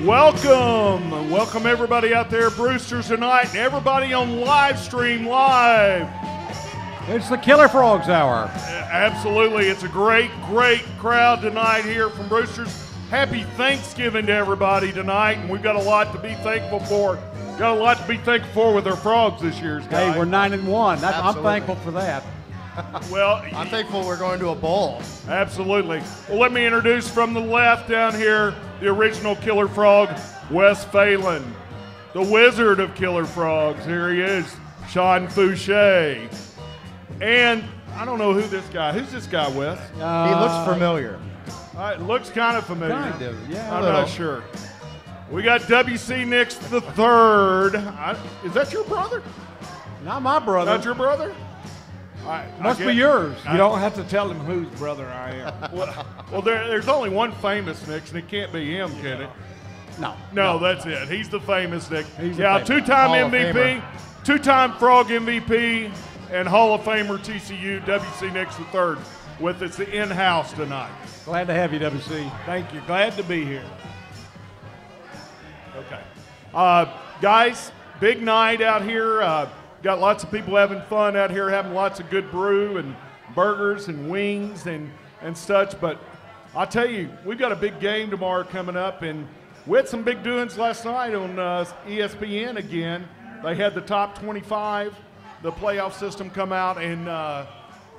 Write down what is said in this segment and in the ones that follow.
Welcome everybody out there, Brewsters tonight, and everybody on live stream live. It's the KillerFrogs hour. Absolutely, it's a great crowd tonight here from Brewsters. Happy Thanksgiving to everybody tonight, and we've got a lot to be thankful for. Got a lot to be thankful for with our Frogs this year, guys. Hey, we're 9-1. I'm thankful for that. Well, I'm thankful we're going to a bowl. Absolutely. Well, let me introduce from the left down here the original Killer Frog, Wes Phelan. The wizard of Killer Frogs. Here he is, Sean Fouché. And I don't know who's this guy, Wes? He looks familiar. Looks kind of familiar. Kind of, yeah. I'm not sure. We got W.C. Nix the third. Is that your brother? Not my brother. Not your brother? Must be yours. You don't have to tell him whose brother I am. Well, there's only one famous Nix, and it can't be him, can it? No, that's it. He's the famous Nix. Two-time MVP, two-time Frog MVP, and Hall of Famer TCU, W.C. Nix the third, with us in-house tonight. Glad to have you, W.C. Thank you. Glad to be here. Okay. Guys, big night out here. Got lots of people having fun out here, having lots of good brew and burgers and wings and such. But I'll tell you, we've got a big game tomorrow coming up, and we had some big doings last night on ESPN again. They had the top 25, the playoff system come out, and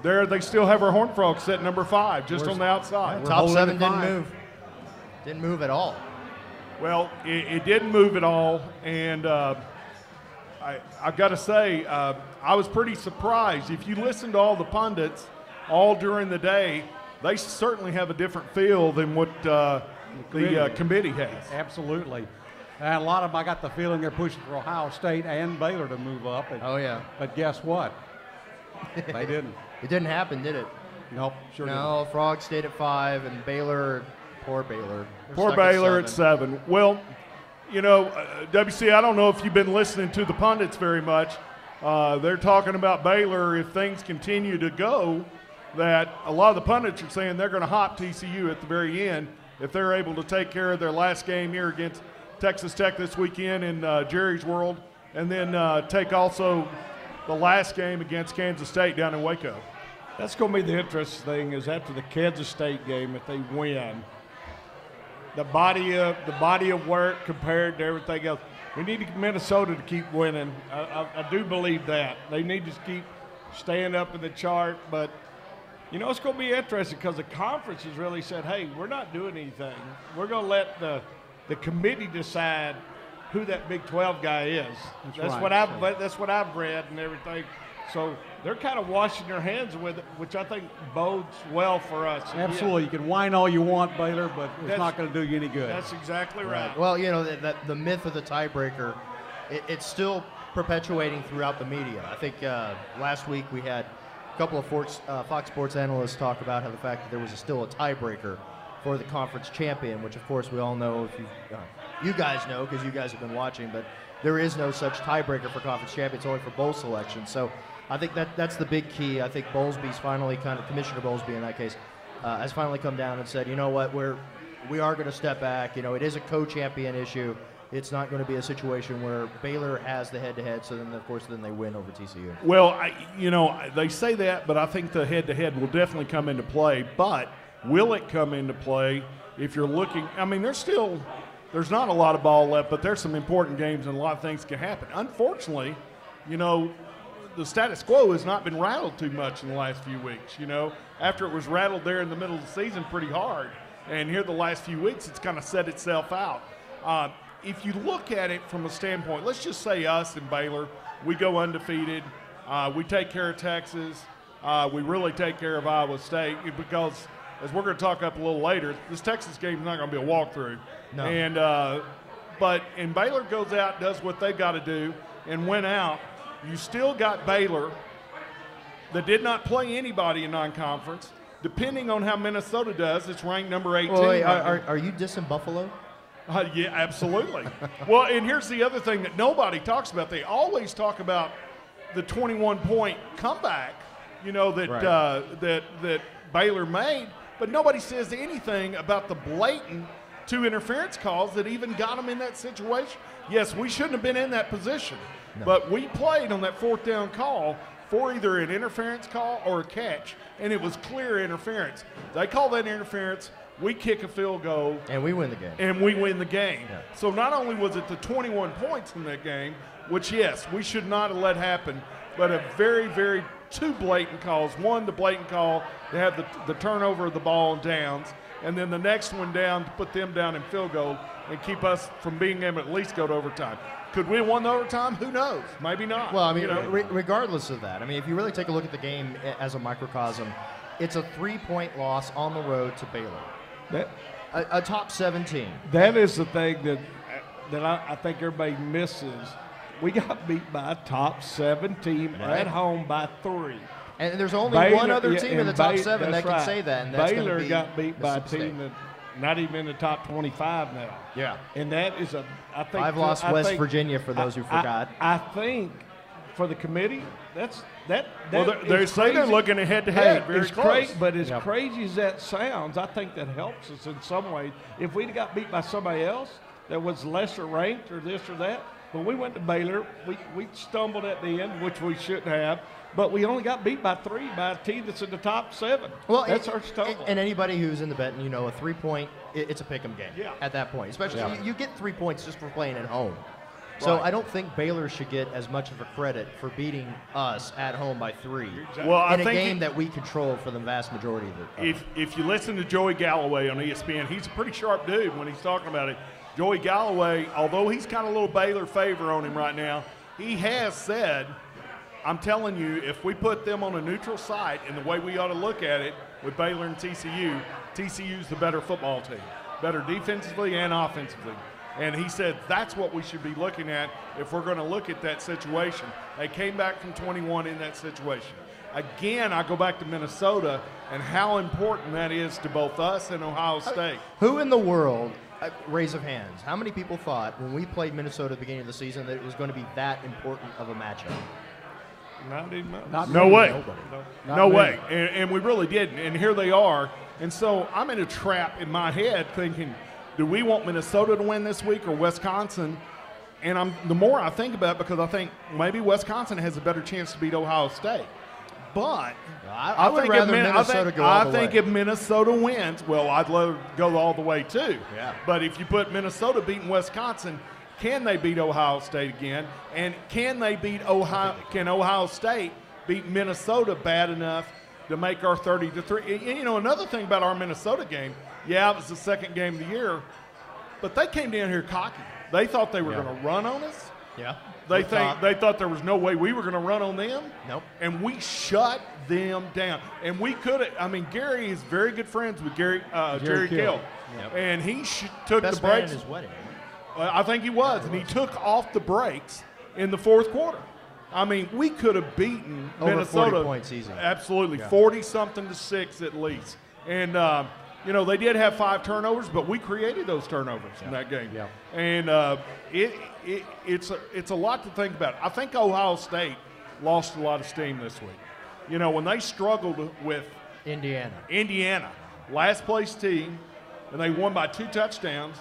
there they still have our Horned Frogs set number 5, just on the outside. Top 7 didn't move. Didn't move at all. Well, it didn't move at all, and I've got to say, I was pretty surprised. If you listen to all the pundits all during the day, they certainly have a different feel than what the committee has. Absolutely. And a lot of them, I got the feeling they're pushing for Ohio State and Baylor to move up. Oh, yeah. But guess what? They didn't. It didn't happen, did it? Nope, sure didn't. No, Frogs stayed at 5, and Baylor, poor Baylor. Poor Baylor at 7. Well, you know, WC, I don't know if you've been listening to the pundits very much. They're talking about Baylor, if things continue to go, that a lot of the pundits are saying they're going to hop TCU at the very end if they're able to take care of their last game here against Texas Tech this weekend in Jerry's World, and then take also the last game against Kansas State down in Waco. That's going to be the interesting thing is after the Kansas State game, if they win, the body of work compared to everything else. We need Minnesota to keep winning. I do believe that. They need to keep staying up in the chart. But, you know, it's going to be interesting because the conference has really said, hey, we're not doing anything. We're going to let the committee decide who that Big 12 guy is. That's what I've read and everything. So they're kind of washing their hands with it, which I think bodes well for us. Absolutely. You can whine all you want, Baylor, but it's not going to do you any good. That's exactly right. Well, you know, the myth of the tiebreaker, it's still perpetuating throughout the media. I think last week we had a couple of Fox Sports analysts talk about how the fact that there was still a tiebreaker for the conference champion, which of course we all know, if you guys know because you guys have been watching, but there is no such tiebreaker for conference champion. It's only for bowl selection. So I think that's the big key. I think Bowlesby's finally Commissioner Bowlesby in that case, has finally come down and said, you know what, we are going to step back. You know, it is a co-champion issue. It's not going to be a situation where Baylor has the head-to-head, so then, of course, they win over TCU. Well, they say that, but I think the head-to-head will definitely come into play. But will it come into play if you're looking – I mean, there's not a lot of ball left, but there's some important games and a lot of things can happen. Unfortunately, you know, the status quo has not been rattled too much in the last few weeks, you know. After it was rattled there in the middle of the season pretty hard, and here the last few weeks it's kind of set itself out. If you look at it from a standpoint, let's just say us and Baylor, we go undefeated, we take care of Texas, we really take care of Iowa State because, as we're going to talk up a little later, this Texas game is not going to be a walkthrough. No. And Baylor goes out, does what they've got to do, and win out. You still got Baylor that did not play anybody in non-conference. Depending on how Minnesota does, it's ranked number 18. Well, wait, are you dissing Buffalo? Yeah, absolutely. Well, and here's the other thing that nobody talks about. They always talk about the 21-point comeback, you know, that Baylor made, but nobody says anything about the blatant 2 interference calls that even got them in that situation. Yes, we shouldn't have been in that position, but we played on that 4th down call for either an interference call or a catch, and it was clear interference. They call that interference. We kick a field goal. And we win the game. Yeah. So not only was it the 21 points in that game, which, yes, we should not have let happen, but a very, very 2 blatant calls. One, the blatant call to have the turnover of the ball and downs, and then the next one down to put them down in field goal and keep us from being able to at least go to overtime. Could we have won the overtime? Who knows? Maybe not. Well, I mean, regardless of that, I mean, if you really take a look at the game as a microcosm, it's a 3-point loss on the road to Baylor. A top 17. That is the thing that I think everybody misses. We got beat by a top 7 team at home by 3. And there's only one other team in the top 7 that can say that. And that's Baylor be got beat by a Mississippi team that not even in the top 25 now. Yeah. And that is I think I've lost West Virginia for those who forgot. I think for the committee, that well, they say they're looking ahead to head. Very close. But as crazy as that sounds, I think that helps us in some ways. If we'd got beat by somebody else that was lesser ranked or this or that, when we went to Baylor, we stumbled at the end, which we shouldn't have. But we only got beat by 3 by a team that's in the top 7. Well, that's our stumble. And anybody who's in the betting, you know, a 3-point, it's a pick'em game at that point. Especially you get 3 points just for playing at home. So I don't think Baylor should get as much of a credit for beating us at home by 3 in a game that we control for the vast majority of it. If you listen to Joey Galloway on ESPN, he's a pretty sharp dude when he's talking about it. Joey Galloway, although he's kind of a little Baylor favor on him right now, he has said, I'm telling you, if we put them on a neutral site in the way we ought to look at it with Baylor and TCU, TCU's the better football team, better defensively and offensively. And he said that's what we should be looking at if we're going to look at that situation. They came back from 21 in that situation. Again, I go back to Minnesota and how important that is to both us and Ohio State. Who in the world, raise of hands, how many people thought when we played Minnesota at the beginning of the season that it was going to be that important of a matchup? No way. No way. And we really didn't. And here they are. And so I'm in a trap in my head thinking, do we want Minnesota to win this week or Wisconsin? And the more I think about it, because I think maybe Wisconsin has a better chance to beat Ohio State. But I would rather Minnesota go all the way. I think if Minnesota wins, well, I'd love to go all the way too. Yeah. But if you put Minnesota beating Wisconsin, can they beat Ohio State again? And can they beat Can Ohio State beat Minnesota bad enough to make our 30-3? And, you know, another thing about our Minnesota game, it was the second game of the year, but they came down here cocky. They thought they were going to run on us. Yeah. They thought there was no way we were going to run on them. Nope. And we shut them down. And we could have. I mean, Gary is very good friends with Jerry Kill. Yep. And he took Best the breaks. man at his wedding. I think he was, and he took off the brakes in the 4th quarter. I mean, we could have beaten over Minnesota. 40 points easy. Absolutely, 40-something to 6 at least. And you know, they did have 5 turnovers, but we created those turnovers in that game. Yeah. And it's a lot to think about. I think Ohio State lost a lot of steam this week. You know, when they struggled with Indiana, last place team, and they won by 2 touchdowns.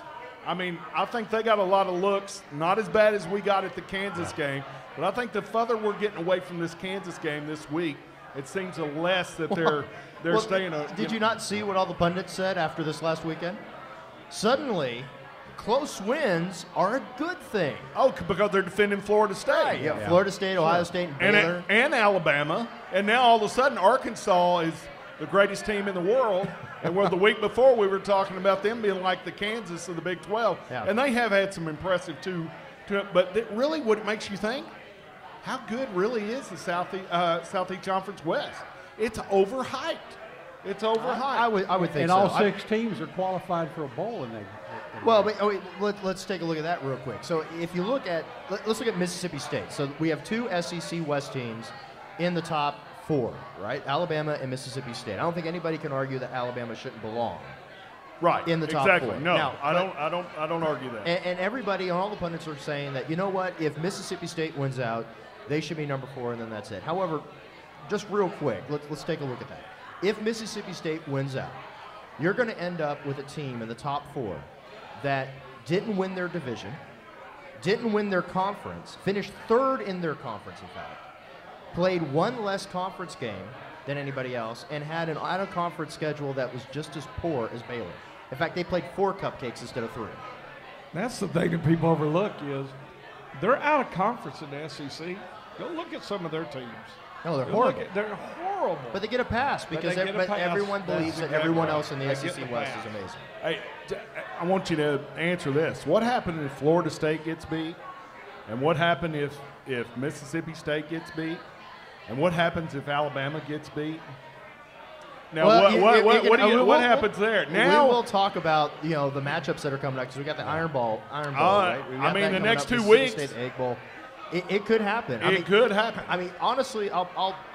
I mean, I think they got a lot of looks, not as bad as we got at the Kansas game, but I think the further we're getting away from this Kansas game this week, it seems the less that they're staying. Did you not see what all the pundits said after this last weekend? Suddenly, close wins are a good thing. Oh, because they're defending Florida State. Right, yeah. Florida State, Ohio State, and Baylor. And Alabama. And now all of a sudden Arkansas is the greatest team in the world. And where the week before we were talking about them being like the Kansas of the Big 12. Yeah. And they have had some impressive but really what it makes you think, how good really is the Southeast Conference West? It's overhyped. It's overhyped. I would think and so. And all 6 teams are qualified for a bowl in there. Well, let's take a look at that real quick. So if you look at, let's look at Mississippi State. So we have 2 SEC West teams in the top 4, right? Alabama and Mississippi State. I don't think anybody can argue that Alabama shouldn't belong. Right. In the top 4. No, now, I don't argue that. And everybody, all the pundits are saying that, you know what, if Mississippi State wins out, they should be number 4, and then that's it. However, just real quick, let's take a look at that. If Mississippi State wins out, you're going to end up with a team in the top 4 that didn't win their division, didn't win their conference, finished third in their conference, in fact, played one less conference game than anybody else, and had an out-of-conference schedule that was just as poor as Baylor. In fact, they played 4 cupcakes instead of 3. That's the thing that people overlook is they're out of conference in the SEC. Go look at some of their teams. No, they're Go horrible. look at- they're horrible. But they get a pass because they get a pass. everyone That's believes that exactly everyone right. else in the They SEC get the West pass. is amazing. Hey, I want you to answer this. What happened if Florida State gets beat? And what happened if Mississippi State gets beat? And what happens if Alabama gets beat? Now, what happens there? Now, we will talk about the matchups that are coming up because we got the Iron Bowl, right? We got I mean, that the coming next up, 2 Mississippi weeks, State, the Egg Bowl. It could happen. it could happen. I mean, honestly, I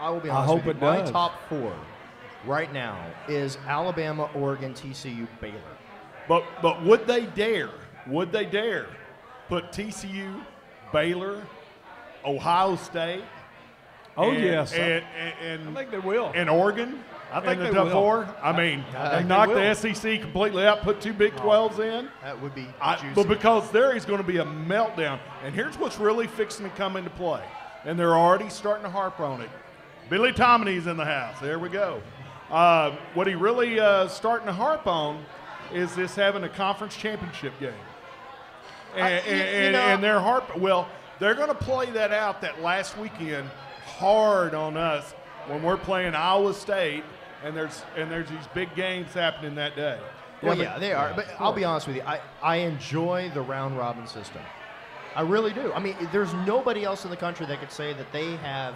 will be honest hope with you. it My does. top 4 right now is Alabama, Oregon, TCU, Baylor. But would they dare? Would they dare put TCU, Baylor, Ohio State? Oh, and, yes. and I think they will. and Oregon. I think in the they top will. 4. I mean, think and they knock will. the SEC completely out, put 2 Big 12s in. That would be juicy. But because there is going to be a meltdown. And here's what's really fixing to come into play. And they're already starting to harp on it. Billy Tomliny's in the house. There we go. What he really starting to harp on is this having a conference championship game. And they're they're going to play that out that last weekend hard on us when we're playing Iowa State and there's these big games happening that day. Well, yeah, they are. But I'll be honest with you. I enjoy the round robin system. I really do. I mean, there's nobody else in the country that could say that they have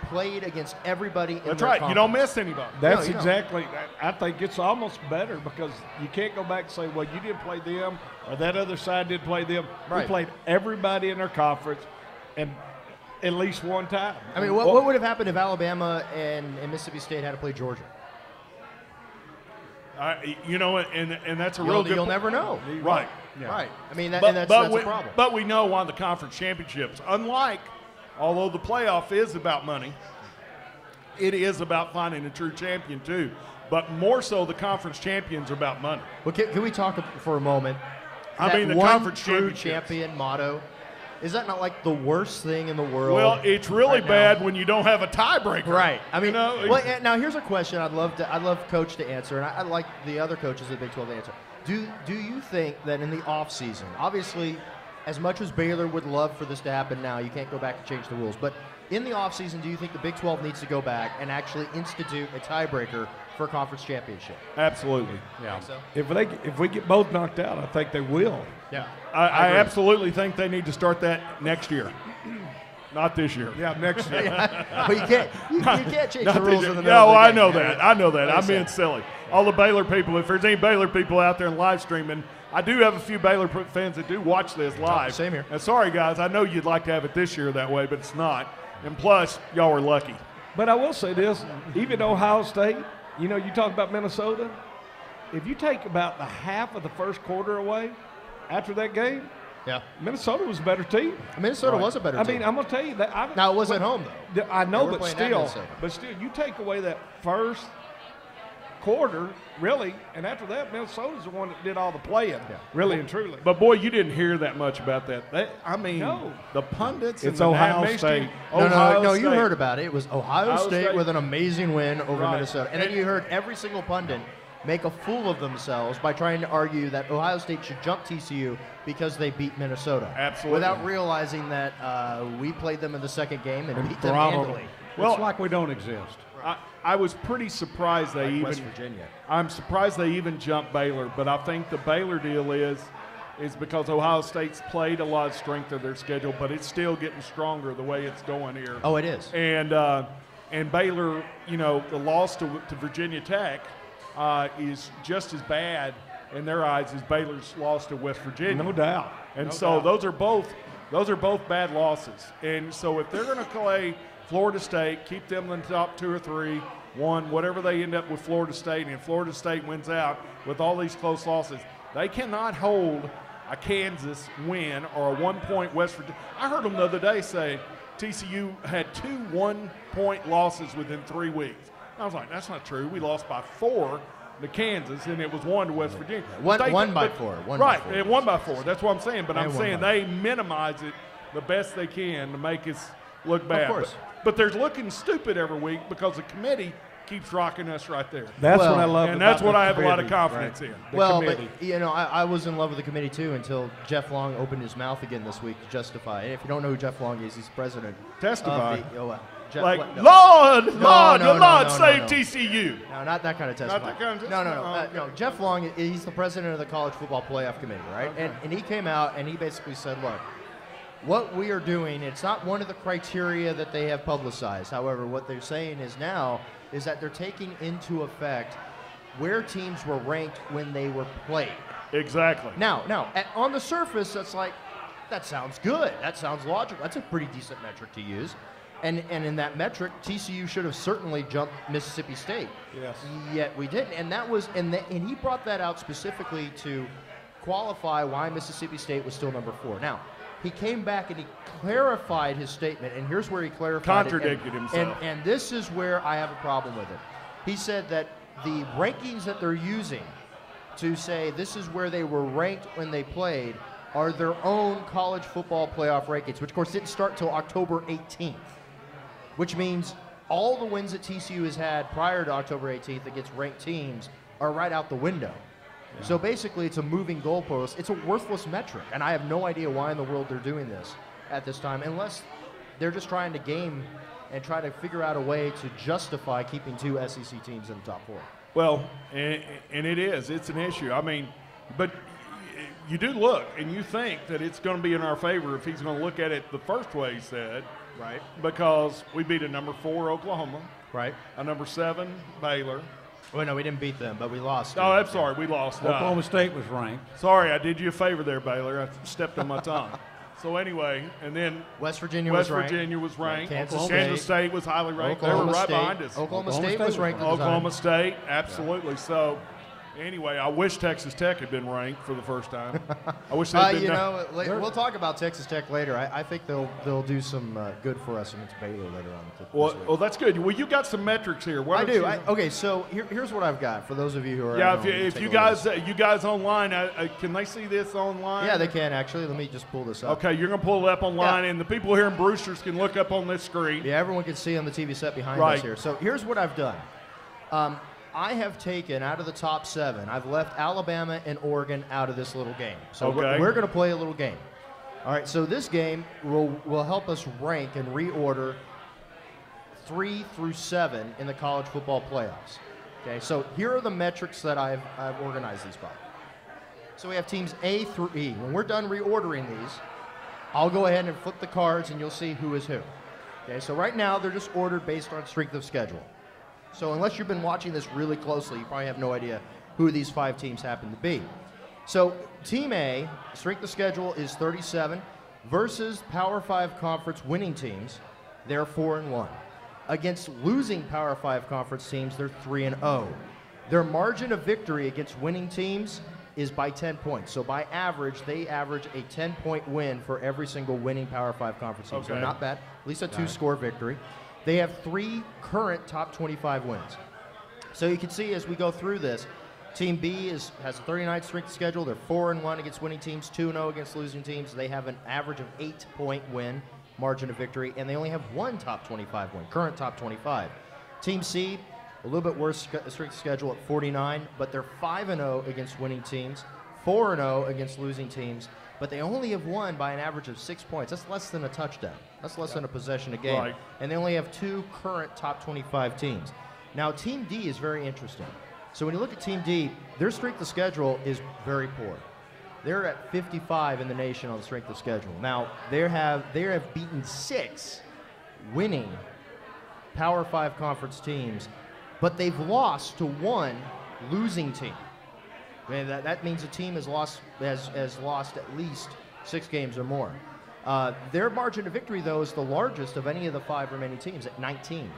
played against everybody in That's their right. You don't conference. miss anybody. That's you don't. exactly. I think it's almost better because you can't go back and say, well, you didn't play them or that other side did play them. Right. We played everybody in their conference and at least one time. I mean, what would have happened if Alabama and Mississippi State had to play Georgia? And that's a real good You'll point. never know. Right. Right. I mean, that's a problem. But we know on the conference championships, although the playoff is about money, it is about finding a true champion too. But more so, the conference champions are about money. Well, can we talk for a moment? I mean, the one conference true championships. champion motto. Is that not like the worst thing in the world? Well, it's really right bad now? when you don't have a tiebreaker. Right. I mean, well, now here's a question I'd love Coach to answer, and I'd like the other coaches of the Big 12 to answer. Do you think that in the offseason, obviously, as much as Baylor would love for this to happen now, you can't go back and change the rules, but in the offseason, do you think the Big 12 needs to go back and actually institute a tiebreaker for a conference championship? Absolutely. Yeah. So? If we get both knocked out, I think they will. Yeah. I agree. absolutely think they need to start that next year. Not this year. Yeah, next year. But you can't change the rules in the middle No, of the I game. know that. I know that. Like I I'm being said. silly. All the Baylor people, if there's any Baylor people out there in live streaming, I do have a few Baylor fans that do watch this live. Same here. And sorry, guys, I know you'd like to have it this year that way, but it's not. And plus, y'all were lucky. But I will say this, even Ohio State, you talk about Minnesota, if you take about the half of the first quarter away after that game, Yeah. Minnesota was a better team. Minnesota was a better team. I mean, I'm going to tell you that. Now, it was at home, though. I know, They were but playing at Minnesota. still, you take away that first quarter, really, and after that, Minnesota's the one that did all the playing, really and truly. But, boy, you didn't hear that much about that. No. The pundits It's and the Ohio mainstream- State. No, you State. heard about it. It was Ohio State State. with an amazing win over Right. Minnesota. And then you heard every single pundit make a fool of themselves by trying to argue that Ohio State should jump TCU because they beat Minnesota. Absolutely. Without realizing that we played them in the second game and beat them Throttled handily. Well- It's like we don't exist. I was pretty surprised they even. West Virginia. I'm surprised they even jumped Baylor, but I think the Baylor deal is because Ohio State's played a lot of strength of their schedule, but it's still getting stronger the way it's going here. Oh, it is. And Baylor, the loss to Virginia Tech is just as bad in their eyes as Baylor's loss to West Virginia. No doubt. And those are both bad losses. And so if they're going to play Florida State, keep them in the top 2 or 3, 1, whatever they end up with Florida State, and if Florida State wins out with all these close losses, they cannot hold a Kansas win or a 1-point West Virginia. I heard them the other day say TCU had 2 1-point losses within 3 weeks. I was like, that's not true. We lost by 4 to Kansas, and it was 1 to West Virginia. One by 4. One by 4. It 1 by 4. That's what I'm saying. But I'm saying 1 by they minimize it the best they can to make us look bad. Of course. But they're looking stupid every week because the committee keeps rocking us right there. That's Well, what I love. And about that's what the I have a lot of committee, confidence right? in. The Well, committee. but you know, I was in love with the committee too until Jeff Long opened his mouth again this week to justify. And if you don't know who Jeff Long is, he's president. Testify. Of the, Jeff, Like, what? No. Lord, save no. TCU. No, not that kind of testify. that kind of No. testify? No, Jeff Long, he's the president of the College Football Playoff Committee, right? Okay. And he came out and he basically said, look, what we are doing, it's not one of the criteria that they have publicized. However, what they're saying is now is that they're taking into effect where teams were ranked when they were played. Exactly. Now, on the surface, that's like, that sounds good. That sounds logical. That's a pretty decent metric to use. And in that metric, TCU should have certainly jumped Mississippi State. Yes. Yet we didn't. And that was, and he brought that out specifically to qualify why Mississippi State was still number 4. Now, he came back and he clarified his statement, and here's where he clarified Contradicted himself. And this is where I have a problem with it. He said that the rankings that they're using to say this is where they were ranked when they played are their own college football playoff rankings, which of course didn't start till October 18th, which means all the wins that TCU has had prior to October 18th against ranked teams are right out the window. Yeah. So basically it's a moving goalpost. It's a worthless metric, and I have no idea why in the world they're doing this at this time, unless they're just trying to game and try to figure out a way to justify keeping 2 SEC teams in the top 4. Well, and it is. It's an issue. I mean, but you do look and you think that it's going to be in our favor if he's going to look at it the first way he said. Right. Because we beat a number 4 Oklahoma. Right. A number 7 Baylor. Well, no, we didn't beat them, but we lost. Oh, I'm sorry. We lost. Oklahoma State was ranked. Sorry, I did you a favor there, Baylor. I stepped on my tongue. So anyway, and then West Virginia was ranked. Kansas State was highly ranked. They were right behind us. Oklahoma State was ranked. Oklahoma State, absolutely. Yeah. So anyway, I wish Texas Tech had been ranked for the first time. I wish they'd been. We'll talk about Texas Tech later. I think they'll do some good for us against Baylor later on. Well, that's good. Well, you got some metrics here. I do. Okay, so here's what I've got for those of you who are. Yeah, if you guys online, can they see this online? Yeah, they can actually. Let me just pull this up. Okay, you're gonna pull it up online, and the people here in Brewster's can look up on this screen. Yeah, everyone can see on the TV set behind us here. So here's what I've done. I have taken out of the top 7, I've left Alabama and Oregon out of this little game. So we're going to play a little game. All right, so this game will help us rank and reorder 3 through 7 in the college football playoffs. Okay, so here are the metrics that I've organized these by. So we have teams A through E. When we're done reordering these, I'll go ahead and flip the cards and you'll see who is who. Okay, so right now they're just ordered based on strength of schedule. So unless you've been watching this really closely, you probably have no idea who these 5 teams happen to be. So Team A, strength of schedule is 37 versus Power 5 conference winning teams. They're 4-1. Against losing Power 5 conference teams, they're 3-0. Their margin of victory against winning teams is by 10 points. So by average, they average a 10-point win for every single winning Power 5 conference team. Okay. So not bad. At least a 2-score victory. They have 3 current top 25 wins. So you can see as we go through this, Team B has a 39 strength schedule. They're 4-1 against winning teams, 2-0 against losing teams. They have an average of 8-point win margin of victory, and they only have 1 top 25 win, current top 25. Team C, a little bit worse strength schedule at 49, but they're 5-0 against winning teams, 4-0 against losing teams, but they only have won by an average of 6 points. That's less than a touchdown. That's less than a possession a game. Right. And they only have 2 current top 25 teams. Now, Team D is very interesting. So when you look at Team D, their strength of schedule is very poor. They're at 55 in the nation on the strength of schedule. Now, they have beaten 6 winning Power 5 conference teams, but they've lost to 1 losing team. I mean, that means a team has lost at least 6 games or more. Their margin of victory, though, is the largest of any of the 5 remaining teams at 19.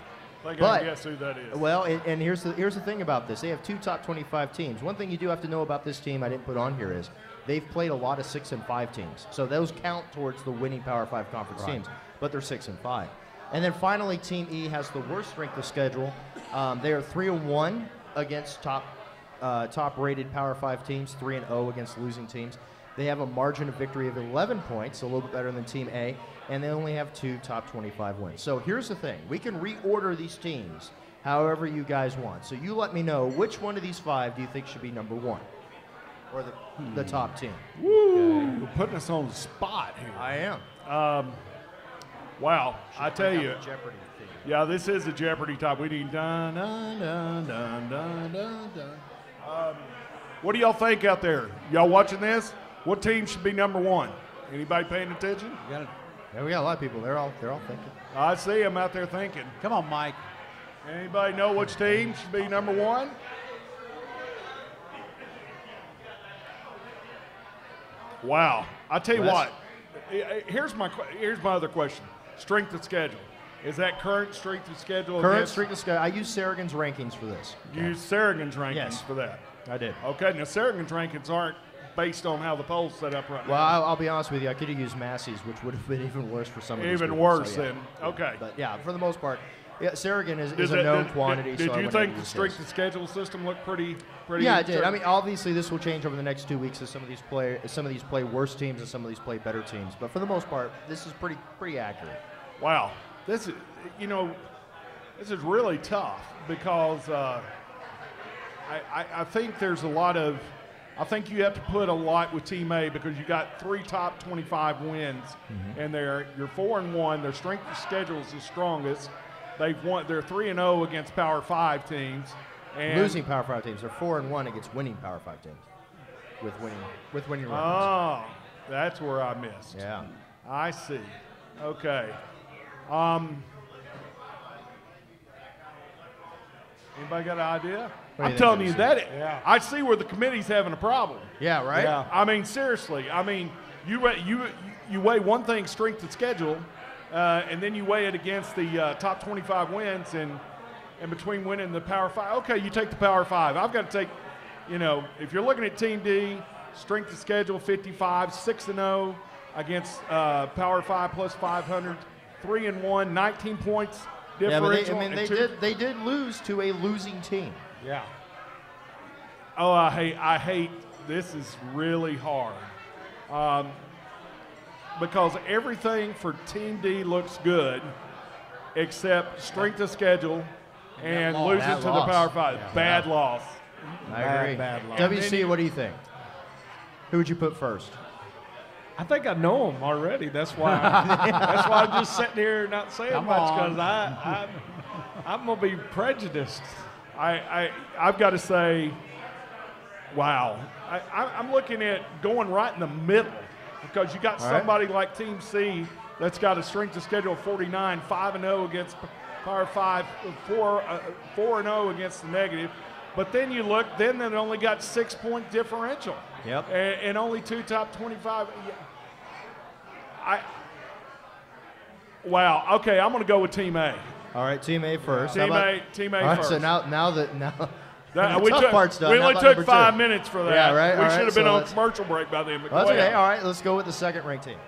I can guess who that is. Well, and here's the thing about this. They have 2 top 25 teams. One thing you do have to know about this team I didn't put on here is they've played a lot of 6 and 5 teams. So those count towards the winning Power 5 conference teams, but they're 6 and 5. And then finally, Team E has the worst strength of schedule. They are 3-1 against top top-rated Power 5 teams, 3-0 against losing teams. They have a margin of victory of 11 points, a little bit better than Team A, and they only have 2 top 25 wins. So here's the thing. We can reorder these teams however you guys want. So you let me know which one of these 5 do you think should be number 1 or the top team. Woo! You're putting us on the spot here. I am. Wow, I tell you. Jeopardy theme. Yeah, this is a Jeopardy top. We need dun dun dun dun dun dun dun. What do y'all think out there? Y'all watching this? What team should be number 1? Anybody paying attention? Yeah, we got a lot of people. They're all thinking. I see them out there thinking. Come on, Mike. Anybody know which team should be number 1? Wow. I tell you Wes? what. Here's my other question. Strength of schedule. Is that current strength of schedule? Current strength of schedule. I use Sarrigan's rankings for this. You use Sarrigan's rankings Yes. for that. I did. Okay, now Sarrigan's rankings aren't based on how the poll's set up right Well, now. I'll be honest with you. I could have used Massey's, which would have been even worse for some of these Even people. worse So, yeah. then. Okay. But yeah, for the most part, yeah, Sarrigan is Did a that- known did- quantity. Did so I you went ahead think and the used strength his. of schedule system looked pretty? Yeah, I did. I mean, obviously, this will change over the next 2 weeks as some of these play worse teams and some of these play better teams. But for the most part, this is pretty accurate. Wow, this is this is really tough because I think there's a lot of. I think you have to put a lot with Team A because you got 3 top 25 wins, and you're 4-1. Their strength of schedule is the strongest. They're 3-0 against Power 5 teams. And Losing Power 5 teams. They're 4-1 against winning Power 5 teams. With winning records. Oh, that's where I missed. Yeah. I see. Okay. Anybody got an idea? What do I'm you telling think, you Lucy? that I see where the committee's having a problem. Yeah, right? Yeah. I mean, seriously. I mean, you weigh one thing, strength of schedule, and then you weigh it against the top 25 wins, and between winning the Power 5. Okay, you take the Power 5. I've got to take, if you're looking at Team D, strength of schedule 55, 6-0 against Power 5 plus 500, 3-1, 19 points differential. Yeah, but they did lose to a losing team. Yeah. Oh, I hate. This is really hard because everything for Team D looks good, except strength of schedule and loss. losing Bad to the loss. Power 5. Yeah. Bad loss. I agree. Bad luck. WC, what do you think? Who would you put first? I think I know them already. That's why. That's why I'm just sitting here not saying Come much on. because I'm gonna be prejudiced. I've got to say, wow. I'm looking at going right in the middle because you got All right. somebody like Team C that's got a strength of schedule of 49, 5-0 against Power 5, 4-0 against the negative. But then you look, then they only got 6-point differential. Yep. And only 2 top 25. Wow. Okay, I'm going to go with Team A. All right, Team A first. Team How about- A. Team A All right, first. so now the we tough part's done. We How only about took number 5 two? minutes for that. Yeah, right, We all should right, have been so on that's- commercial break by then. But Well, go that's okay. ahead. All right, let's go with the second ranked team.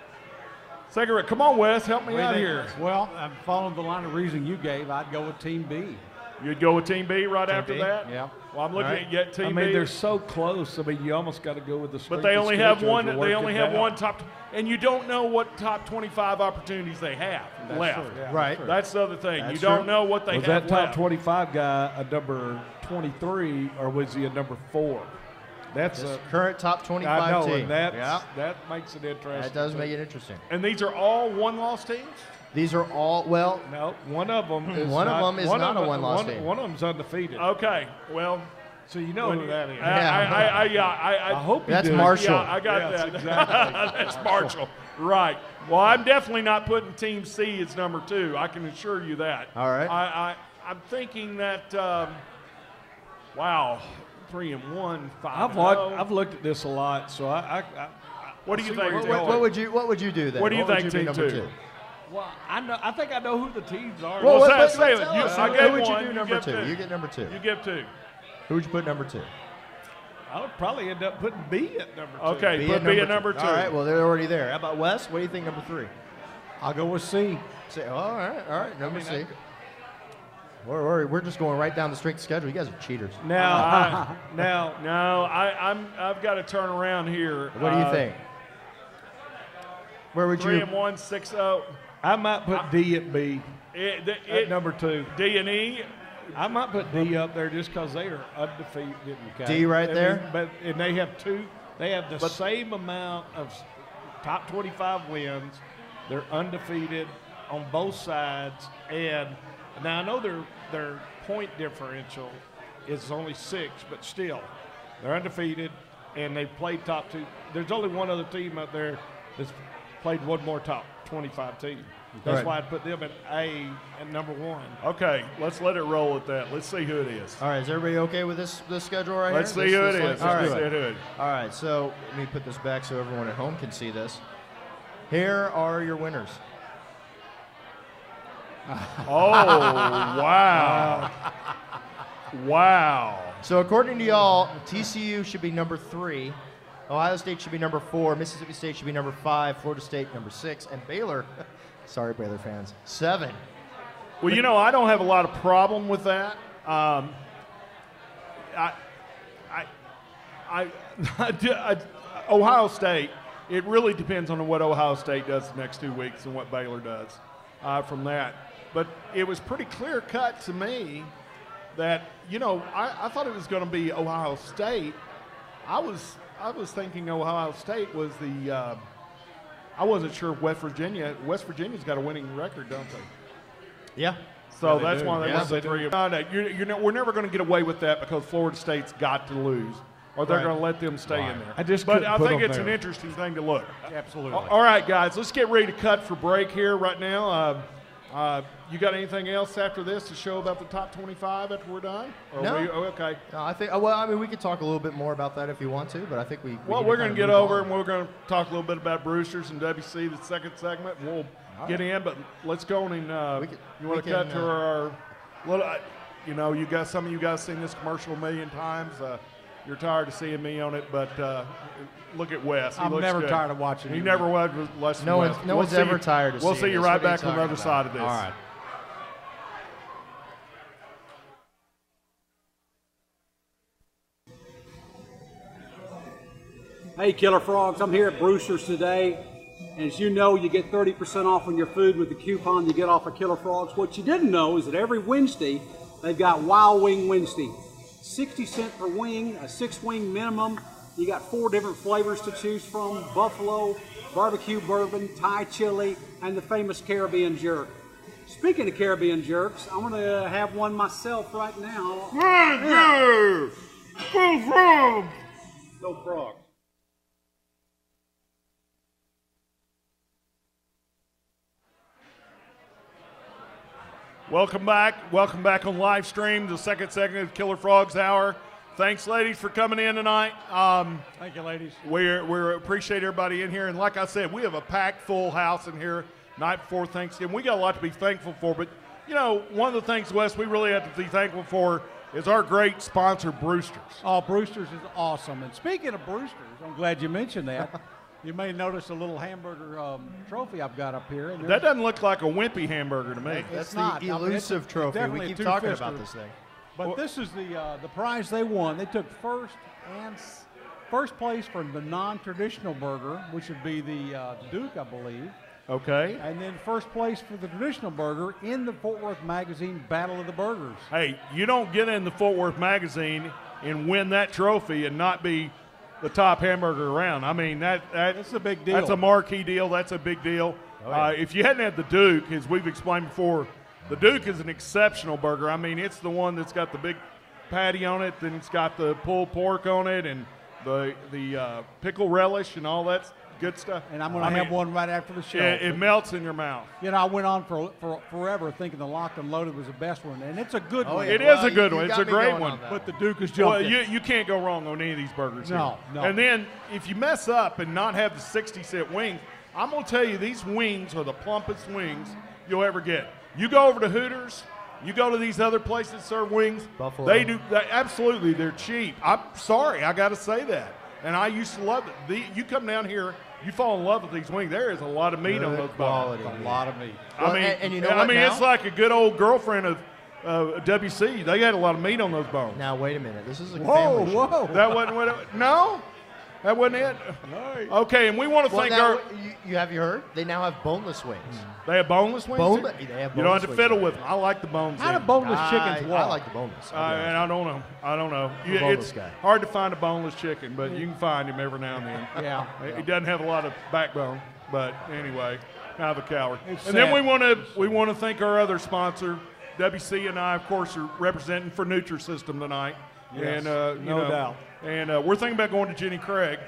Second round. Come on, Wes. Help me What do you out think? here. Well, I'm following the line of reasoning you gave. I'd go with Team B. You'd go with Team B right after B? that? Yeah. Well, I'm looking All right. at yet Team I B. mean, they're so close. I mean, you almost got to go with the. but strength they of only have schedule one. as you They work only it have down. one top, and you don't know what top 25 opportunities they have left. true, yeah. Right. That's the other thing. That's you don't true. know what they Was have that top left. 25 guy a number 23 or was he a number 4? That's a. Current top 25 I know, team. and that Yeah, makes it interesting. that does make it interesting. And these are all one-loss teams. These are all No, one of them is One of not, them is not a one-loss team. One of them's undefeated. Okay. Well, So you know who that is. I I hope you That's do. Marshall. Yeah, I got Yes, that. exactly. That's Marshall. Right. Well, I'm definitely not putting Team C as number 2. I can assure you that. All right. I'm thinking that. Wow, 3-1, 5. I've looked at this a lot, so I What do you see think? where Tim? you're going. What would you do then? What do you think, would be Team number two? 2? well, I think I know who the teams are. Well, Well, what- say it. tell You- us, I who gave would one, you do you number give 2? two. You get number 2. You give 2. Who would you put number 2? I'll probably end up putting B at number 2. Okay, put B at number 2. All right, well, they're already there. How about Wes? What do you think number 3? I'll go with C. Say, all right, number C. We're just going right down the strength schedule. You guys are cheaters. Now, I've got to turn around here. What do you think? Where would 3-1, 6-0. I might put D at B. At number 2. D and E. I might put D up there just because they are undefeated. Okay? D right there? And they have two. They have the same amount of top 25 wins. They're undefeated on both sides. And now I know their point differential is only 6, but still, they're undefeated, and they've played top 2. There's only one other team out there that's played one more top 25 team. That's why I'd put them at A and number 1. Okay, let's let it roll at that. Let's see who it is. All right, is everybody okay with this schedule right Let's here? See who it is. All right. Let's see who it is. All right, so let me put this back so everyone at home can see this. Here are your winners. Oh, wow. Wow. So according to y'all, TCU should be number 3. Ohio State should be number 4. Mississippi State should be number 5. Florida State number 6. And Baylor, sorry Baylor fans, 7. Well, you know, I don't have a lot of problem with that. Ohio State, it really depends on what Ohio State does the next 2 weeks and what Baylor does from that. But it was pretty clear cut to me that, you know, I thought it was going to be Ohio State. I was thinking Ohio State was the I wasn't sure West Virginia. West Virginia's got a winning record, don't they? Yeah. So that's why they went to 3. We're never going to get away with that because Florida State's got to lose, or they're going to let them stay in there. But I think it's an interesting thing to look. Absolutely. All right, guys, let's get ready to cut for break here right now. You got anything else after this to show about the top 25 after we're done? No. Okay. No, I think. Well, I mean, we could talk a little bit more about that if you want to, but I think we. Well, we're going to get over and we're going to talk a little bit about Brewsters and WC the second segment. And we'll get in, but let's go on and you want to cut to our little. You know, some of you guys seen this commercial a million times. You're tired of seeing me on it, but look at Wes. I'm never tired of watching. He never was less than Wes. No one's ever tired of. We'll see you right What are back on the other talking side of this. All right. Hey, Killer Frogs, I'm here at Brewster's today. And as you know, you get 30% off on your food with the coupon you get off of Killer Frogs. What you didn't know is that every Wednesday, they've got Wild Wing Wednesday. 60 cents per wing, a 6-wing minimum. You got 4 different flavors to choose from: buffalo, barbecue bourbon, Thai chili, and the famous Caribbean jerk. Speaking of Caribbean jerks, I'm going to have one myself right now. Go Frogs. Welcome back. Welcome back on live stream, the second segment of Killer Frogs Hour. Thanks, ladies, for coming in tonight. Thank you, ladies. We appreciate everybody in here. And like I said, we have a packed full house in here night before Thanksgiving. We got a lot to be thankful for. But, you know, one of the things, Wes, we really have to be thankful for is our great sponsor, Brewsters. Oh, Brewsters is awesome. And speaking of Brewsters, I'm glad you mentioned that. You may notice a little hamburger trophy I've got up here. And that doesn't look like a wimpy hamburger to me. That's not. the elusive trophy. We keep talking about this thing. But this is the prize they won. They took first place for the non-traditional burger, which would be the Duke, I believe. Okay. And then first place for the traditional burger in the Fort Worth Magazine Battle of the Burgers. Hey, you don't get in the Fort Worth Magazine and win that trophy and not be the top hamburger around. I mean, that's a big deal. That's a marquee deal. That's a big deal. Oh, yeah. If you hadn't had the Duke, as we've explained before, the Duke is an exceptional burger. I mean, it's the one that's got the big patty on it, then it's got the pulled pork on it, and the pickle relish and all that good stuff. And I'm going to have one right after the show. It melts in your mouth. You know, I went on for forever thinking the Locked and Loaded was the best one, and it's a good one. Yeah. It is a good one. It's a great one. But the Duke is jumping. Well, you can't go wrong on any of these burgers. No. And then if you mess up and not have the 60-cent wings, I'm going to tell you, these wings are the plumpest wings you'll ever get. You go over to Hooters, you go to these other places that serve wings. Buffalo. Absolutely, they're cheap. I'm sorry, I got to say that. And I used to love it. You come down here, you fall in love with these wings. There is a lot of meat on those bones. A lot of meat. Well, I mean, and you know what it's like a good old girlfriend of WC, they had a lot of meat on those bones. Now wait a minute. This is a Whoa, family show. whoa. That wasn't what it, no? That wasn't it? Okay, and we want to Well, thank now, our... you have you heard? They now have boneless wings. They have boneless wings? Boneless. here? They have You don't have to boneless fiddle wings. with them. I like the bones. How do in. boneless chickens walk? I like the boneless. I'll be And honest. I don't know. I don't know. boneless It's guy. hard to find a boneless chicken, but you can find him every now and then. Yeah. He doesn't have a lot of backbone, but anyway, kind of a coward. It's And then sad. we want to thank our other sponsor. WC and I, of course, are representing for Nutrisystem tonight. Yes, And no doubt. And we're thinking about going to Jenny Craig,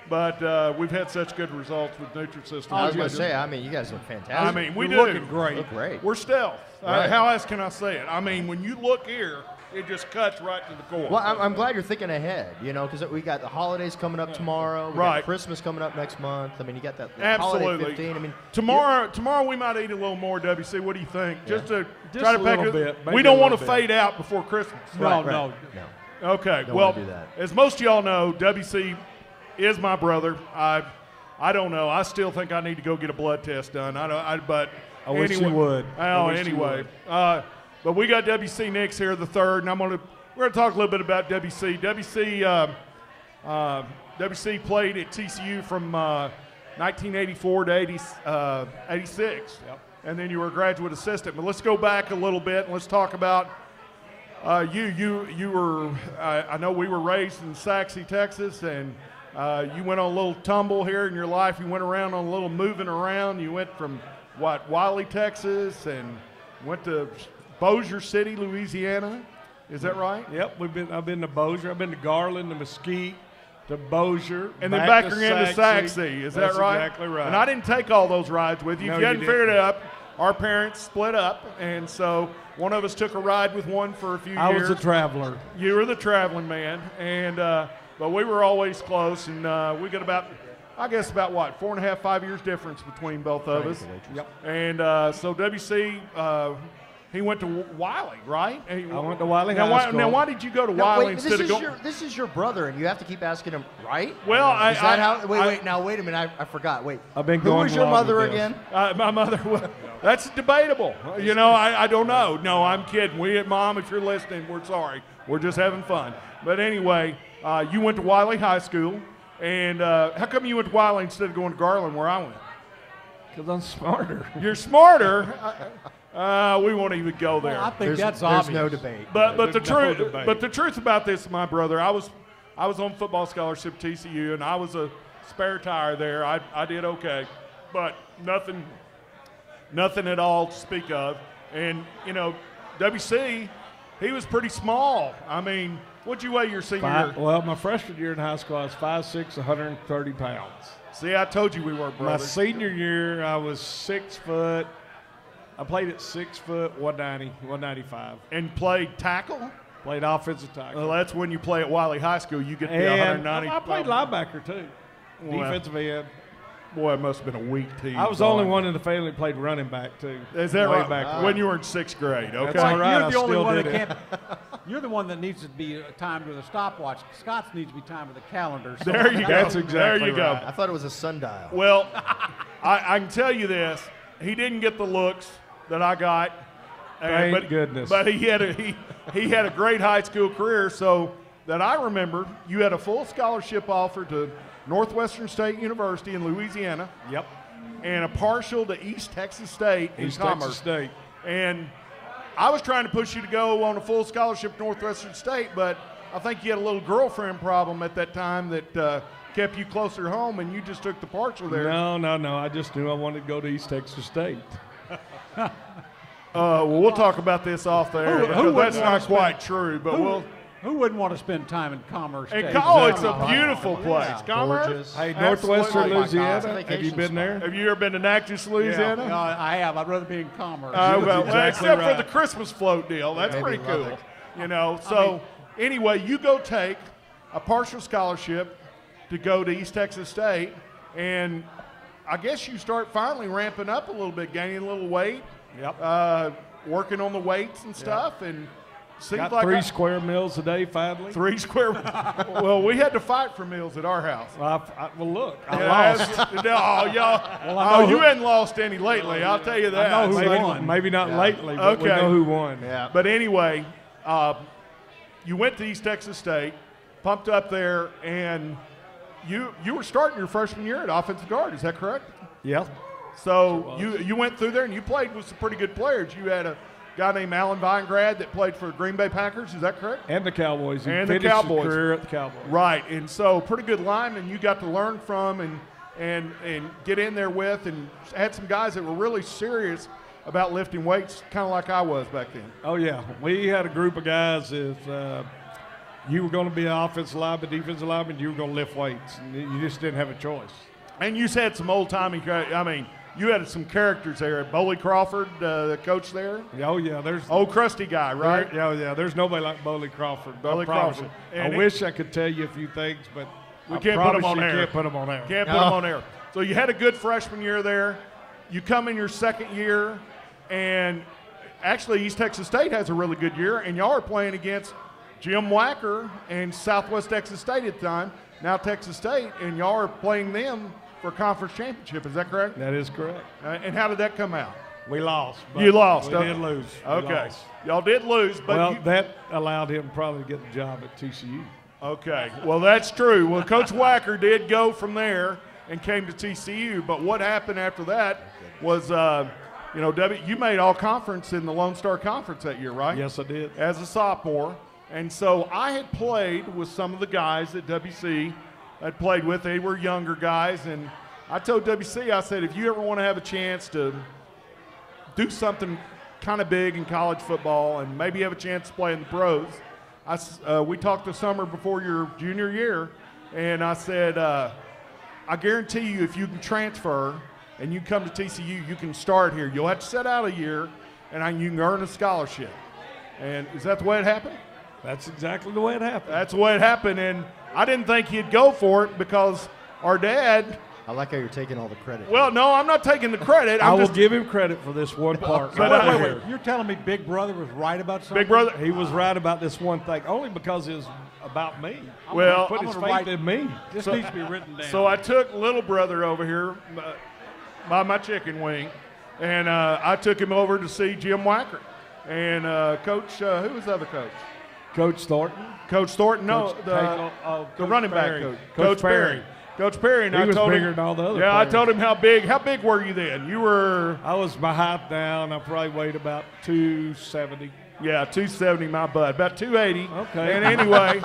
but we've had such good results with Nutrisystem. I was going to say, I mean, you guys look fantastic. I mean, we You're do. looking great. look great. We're stealth. Right. How else can I say it? I mean, when you look here, it just cuts right to the core. Well, I'm glad you're thinking ahead, you know, because we got the holidays coming up tomorrow. We Right. got Christmas coming up next month. I mean, you got that Absolutely. holiday 15. I mean, Tomorrow we might eat a little more, WC. What do you think? Just to Just try to a pack little it. bit, We maybe don't a want to little bit. fade out before Christmas. No, right. no. no. Okay. Don't Well, wanna do that. as most of y'all know, WC is my brother. I don't know. I still think I need to go get a blood test done. But I wish anyway, you would. I Oh, wish you anyway. would. But we got WC Nix here, the third, and we're going to talk a little bit about WC. WC played at TCU from 1984 to 86. Yep. And then you were a graduate assistant. But let's go back a little bit and let's talk about you were, I know we were raised in Saxe, Texas, and you went on a little tumble here in your life. You went around on a little moving around. You went from, Wiley, Texas, and went to Bossier City, Louisiana. Is that right? Yep, I've been to Bossier. I've been to Garland, to Mesquite, to Bossier, And then back to again to Saxe. Is That's that right? Exactly right. And I didn't take all those rides with you. No, If you you hadn't figured didn't. it up, our parents split up, and so one of us took a ride with one for a few I years. was a traveler. You were the traveling man, and but we were always close, and we got about 4.5, 5 years difference between both of us. Yep. And so WC, he went to Wiley, right? I went to Wiley now, High School. Now, why did you go to Now, Wiley wait, instead of going? this is your brother, and you have to keep asking him, right? Well, Is that how? Wait, now wait a minute. I forgot. Wait. I've been Who going was your along mother with this. again? My mother, well, that's debatable. You know, I don't know. No, I'm kidding. Mom, if you're listening, we're sorry. We're just having fun. But anyway, you went to Wiley High School, and how come you went to Wiley instead of going to Garland where I went? Because I'm smarter. You're smarter. We won't even go there. Well, I think There's that's obvious. no debate. But the There's no truth, debate. but the truth about this, my brother, I was on football scholarship at TCU, and I was a spare tire there. I did okay, but nothing at all to speak of. And you know, WC, he was pretty small. I mean, what'd you weigh your senior year? Well, my freshman year in high school, I was 5'6", 130 pounds. See, I told you we were My brothers. senior year, I was 6 foot. I played at 6 foot, 190, 195. And played tackle. Played offensive tackle. Well, that's when you play at Wiley High School. You get the and 190. I played linebacker too. Well, Defensive end. Boy, it must have been a weak team. I was the only one in the family that played running back too. Is that Way right? back When you were in sixth grade, okay. That's all right. You're I the only still one that did it. can't. You're the one that needs to be timed with a stopwatch. Scott's needs to be timed with a calendar. So There you go. That's exactly There you go. right. I thought it was a sundial. Well, I can tell you this: he didn't get the looks that I got. Thank goodness. But he had a great high school career. So that I remember, you had a full scholarship offer to Northwestern State University in Louisiana, Yep. and a partial to East Texas State in East Commerce. Texas State. And I was trying to push you to go on a full scholarship to Northwestern State, but I think you had a little girlfriend problem at that time that kept you closer home, and you just took the partial there. No. I just knew I wanted to go to East Texas State. Well, we'll talk about this off the air. Who because wouldn't that's wanna not quite true, but we'll. Who wouldn't want to spend time in Commerce? And State? it's a Exactly. beautiful place. Commerce. Gorgeous. Hey, Absolutely. Northwestern Oh, my God. Louisiana. It's a Have you vacation been spot. there? Have you ever been to Natchez, Louisiana? No, I have. I'd rather be in Commerce. Well, exactly except for right. the Christmas float deal. That's Maybe pretty cool. Lubbock. You know, so anyway, you go take a partial scholarship to go to East Texas State, and I guess you start finally ramping up a little bit, gaining a little weight, Yep. working on the weights and stuff, and seems Got like 3 square meals a day finally. 3 square. Well, we had to fight for meals at our house. Well, look, I Yeah, lost. no, y'all. Well, I know you who- hadn't lost any lately. I'll tell you that. know who Maybe, won. maybe not Yeah. lately, but we Okay. know who won. Yeah. But anyway, you went to East Texas State, pumped up there, and you were starting your freshman year at offensive guard. Is that correct? Yeah. So you went through there and you played with some pretty good players. You had a guy named Alan Weingrad that played for Green Bay Packers. Is that correct? And the Cowboys. He And the finished Cowboys. his career at the Cowboys. Right, and so pretty good lineman you got to learn from and get in there with, and had some guys that were really serious about lifting weights, kind of like I was back then. Oh, yeah. We had a group of guys. If you were going to be an offensive lineman, defensive lineman, you were going to lift weights. And you just didn't have a choice. And you had some old-timey, you had some characters there. Boley Crawford, the coach there. Oh, yeah. There's Old crusty guy, right? Yeah. There's nobody like Boley Crawford. Boley I promise Crawford. you. And I wish I could tell you a few things, but We I can't put promise them on you air. Can't put them on air. Can't put them on air. So you had a good freshman year there. You come in your second year, and actually East Texas State has a really good year, and y'all are playing against Jim Wacker and Southwest Texas State at the time, now Texas State, and y'all are playing them for a conference championship. Is that correct? That is correct. And how did that come out? We lost. but You lost. We okay. did lose. We Okay. lost. Y'all did lose, but Well, you, that allowed him probably to get the job at TCU. okay. Well, that's true. Well, Coach Wacker did go from there and came to TCU, but what happened after that was, you made all conference in the Lone Star Conference that year, right? Yes, I did. As a sophomore. And so I had played with some of the guys that WC had played with. They were younger guys, and I told WC, I said, if you ever want to have a chance to do something kind of big in college football and maybe have a chance to play in the pros, we talked the summer before your junior year, and I said, I guarantee you if you can transfer and you come to TCU, you can start here. You'll have to sit out a year, and you can earn a scholarship. And is that the way it happened? That's exactly the way it happened. That's the way it happened, and I didn't think he'd go for it because our dad. I like how you're taking all the credit. Well, no, I'm not taking the credit. I I'm will just give him credit for this one part. But, right wait, here. You're telling me Big Brother was right about something? Big brother. He was right about this one thing, only because it was about me. Well, Put I'm his gonna faith write- in me. This So- needs to be written down. So I took little brother over here by my chicken wing, and I took him over to see Jim Wacker and Coach. Who was the other coach? Coach Thornton. Coach Thornton. No, Coach the Coach running Perry. back coach. Coach Perry. Coach Perry. And He I was told bigger him, than all the other Yeah, I players. told him how big. How big were you then? You were. I was my height down. I probably weighed about 270. Yeah, 270 my butt, about 280. Okay. And anyway,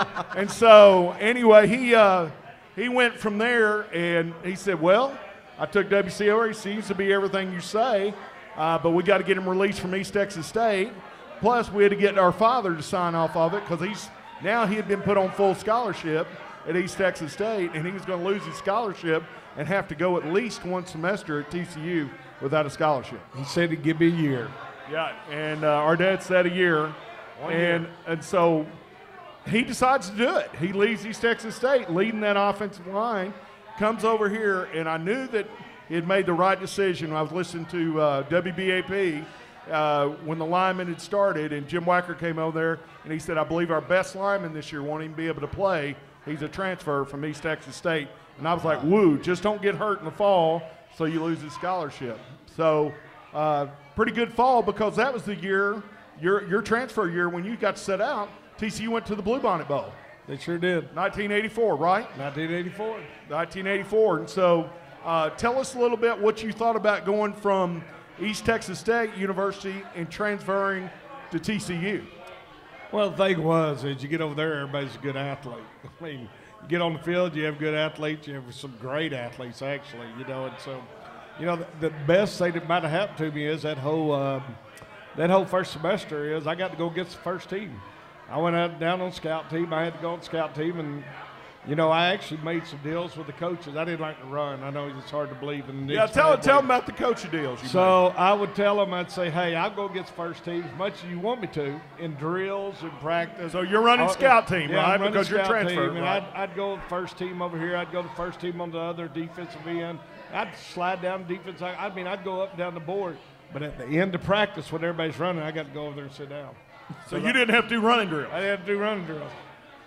he went from there and he said, well, I took WC over. He seems to be everything you say, but we got to get him released from East Texas State. Plus, we had to get our father to sign off of it because he had been put on full scholarship at East Texas State, and he was going to lose his scholarship and have to go at least one semester at TCU without a scholarship. He said he'd give me a year. Yeah, and our dad said a year, and so he decides to do it. He leaves East Texas State, leading that offensive line, comes over here, and I knew that he had made the right decision. I was listening to WBAP when the lineman had started, and Jim Wacker came over there, and he said, I believe our best lineman this year won't even be able to play. He's a transfer from East Texas State. And I was like, woo, just don't get hurt in the fall so you lose his scholarship. So pretty good fall because that was the year, your transfer year when you got set out. TCU went to the Bluebonnet Bowl. They sure did. 1984, right? 1984. 1984. And so tell us a little bit what you thought about going from East Texas State University and transferring to TCU. Well, the thing was, is you get over there, everybody's a good athlete. I mean, you get on the field, you have good athletes, you have some great athletes, actually, and so, the best thing that might have happened to me is that whole first semester is I got to go get the first team. I went out down on scout team. I had to go on scout team, and I actually made some deals with the coaches. I didn't like to run. I know it's hard to believe. Yeah, tell them about the coaching deals you So I would tell them, I'd say, hey, I'll go get the first team as much as you want me to in drills and practice. So you're running scout team, yeah, right? I'm running Because you're scout transferred, team, right? And I'd go first team over here. I'd go the first team on the other defensive end. I'd slide down defense. I'd go up and down the board. But at the end of practice, when everybody's running, I got to go over there and sit down. So you didn't have to do running drills. I didn't have to do running drills.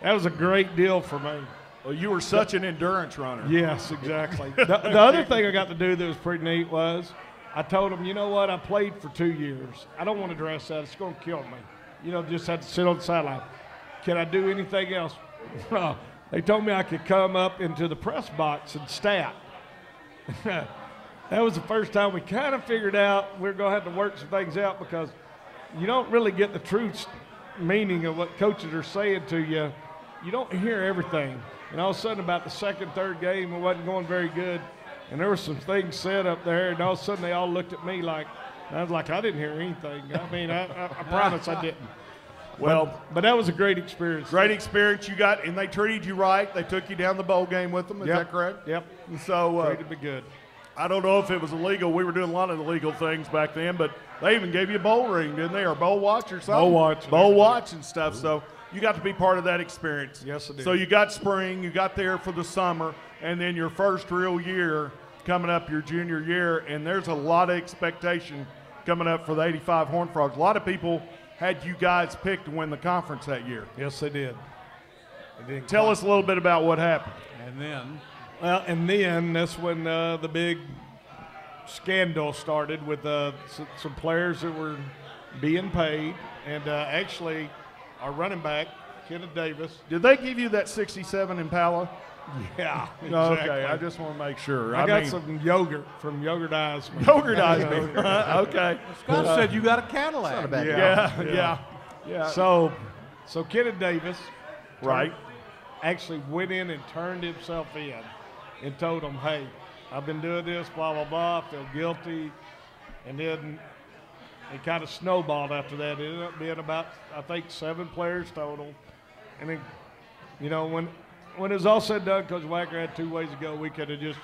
That was a great deal for me. Well, you were such an endurance runner. Yes, exactly. The other thing I got to do that was pretty neat was I told them, you know what, I played for 2 years. I don't want to dress out. It's going to kill me. You know, just have to sit on the sideline. Can I do anything else? They told me I could come up into the press box and stat. That was the first time we kind of figured out we're going to have to work some things out because you don't really get the true meaning of what coaches are saying to you. You don't hear everything. And all of a sudden, about the second, third game, it wasn't going very good. And there were some things said up there, and all of a sudden they all looked at me like, I was like, I didn't hear anything. I mean, I promise I didn't. Well, but that was a great experience. Great experience you got, and they treated you right. They took you down the bowl game with them. Is that correct? Yep. So treated me good. I don't know if it was illegal. We were doing a lot of illegal things back then, but they even gave you a bowl ring, didn't they, or bowl watch or something? Bowl watch. Bowl watch and stuff. So you got to be part of that experience. Yes, I did. So you got spring, you got there for the summer, and then your first real year coming up, your junior year, and there's a lot of expectation coming up for the 85 Horned Frogs. A lot of people had you guys picked to win the conference that year. Yes, they did. Tell us a little bit about what happened. And then and then that's when the big scandal started with some players that were being paid. And actually, our running back, Kenneth Davis. Did they give you that 67 Impala? Yeah, exactly. Okay, I just want to make sure. I got some yogurt from Yogurt Eyes. Yogurt Eyes. Okay. Scott said you got a Cadillac. Not a bad Yeah. So Kenneth Davis, Right. actually went in and turned himself in and told him, hey, I've been doing this, blah, blah, blah, I feel guilty. And then it kind of snowballed after that. It ended up being about, I think, 7 players total. And then, you know, when it was all said and done, Coach Wacker had 2 ways to go. We could have just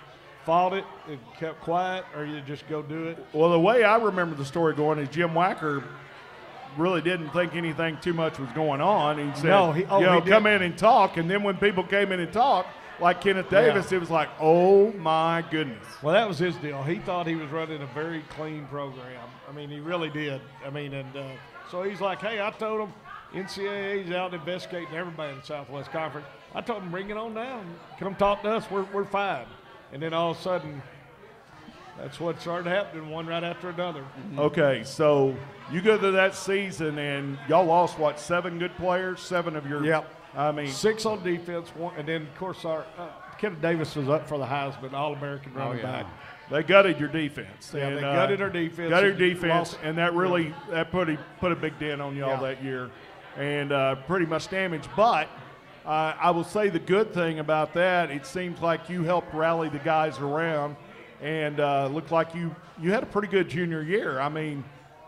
fought it and kept quiet, or you just go do it. Well, the way I remember the story going is Jim Wacker really didn't think anything too much was going on. He said, come in and talk. And then when people came in and talked, like Kenneth Davis, it was like, oh, my goodness. Well, that was his deal. He thought he was running a very clean program. I mean, he really did. I mean, and so he's like, hey, I told him NCAA's out investigating everybody in the Southwest Conference. I told him, bring it on down. Come talk to us. We're fine. And then all of a sudden, that's what started happening, one right after another. Okay, so you go through that season, and y'all lost, what, 7 good players? 7 of your – Yep. I mean – 6 on defense, 1, and then, of course, our Kenneth Davis was up for the Heisman, All-American running back. They gutted your defense. Yeah, and, they gutted our defense. Gutted your defense, Lost. and that really put a big dent on y'all that year, and pretty much damaged. But I will say the good thing about that, it seems like you helped rally the guys around, and looked like you had a pretty good junior year. I mean,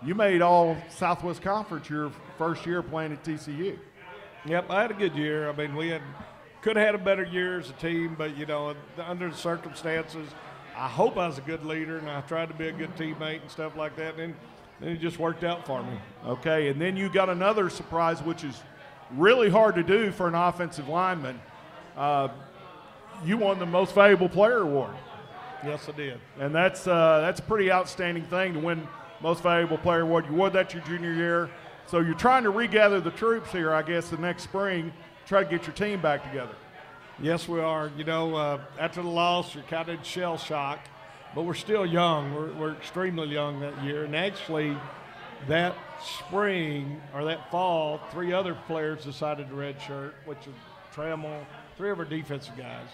you made all Southwest Conference your first year playing at TCU. Yep, I had a good year. I mean, we could have had a better year as a team, but, you know, under the circumstances, I hope I was a good leader, and I tried to be a good teammate and stuff like that, and then it just worked out for me. Okay, and then you got another surprise, which is really hard to do for an offensive lineman. You won the Most Valuable Player Award. Yes, I did. And that's a pretty outstanding thing to win Most Valuable Player Award. You won that your junior year. So you're trying to regather the troops here, I guess, the next spring, try to get your team back together. Yes, we are. You know, after the loss, you're kind of in shell shock, but we're still young. We're extremely young that year. And actually, that spring or that fall, 3 other players decided to redshirt, which was Trammell, 3 of our defensive guys.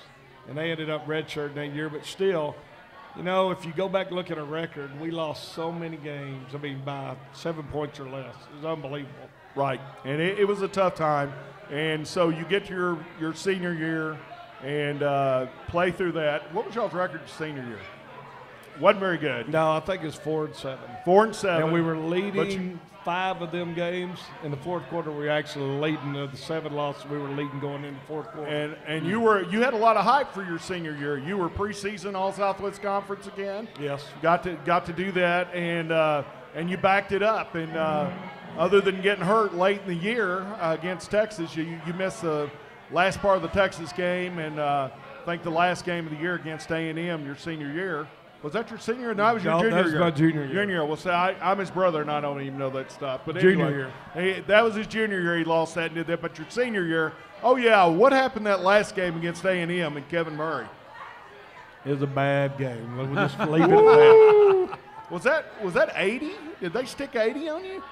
And they ended up redshirting that year. But still, you know, if you go back and look at our record, we lost so many games, I mean, by 7 points or less. It was unbelievable. Right, and it was a tough time. And so you get to your senior year and play through that. What was y'all's record your senior year? Wasn't very good. No, I think it was 4-7. 4-7. And we were leading 5 of them games. In the fourth quarter, we were actually leading the 7 losses. We were leading going into the fourth quarter. And you had a lot of hype for your senior year. You were preseason All Southwest Conference again. Yes. Got to do that, and you backed it up. And other than getting hurt late in the year against Texas, you missed the last part of the Texas game, and I think the last game of the year against A&M your senior year. Was that your senior year? No, I was your No, junior that was year. my junior year. Junior year. Well, see, I'm his brother, and I don't even know that stuff. But Junior anyway, year. that was his junior year. He lost that and did that. But your senior year, oh, yeah, what happened that last game against A&M and Kevin Murray? It was a bad game. We'll just leave it at that. Was that 80? Did they stick 80 on you?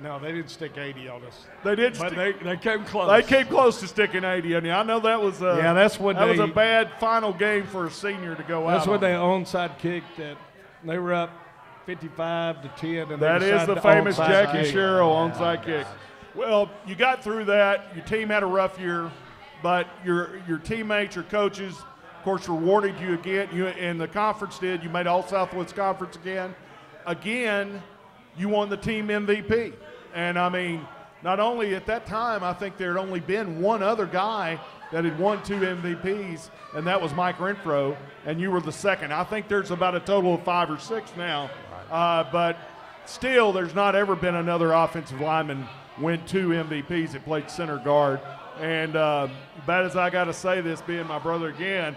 No, they didn't stick 80 on us. They did. But they came close. They came close to sticking 80 on you. I know that was. Yeah, that's when that was a bad final game for a senior to go out. That's when on. they onside kicked that they were up 55-10, and That they is the decided to famous onside Jackie kick. Sherrill onside kick. Well, you got through that. Your team had a rough year, but your teammates, your coaches, of course, rewarded you again. You and the conference did. You made All Southwest Conference again. Again, you won the team MVP. And I mean, not only at that time, I think there had only been one other guy that had won 2 MVPs, and that was Mike Renfro, and you were the second. I think there's about a total of 5 or 6 now. But still, there's not ever been another offensive lineman win 2 MVPs that played center guard. And bad as I got to say this, being my brother again,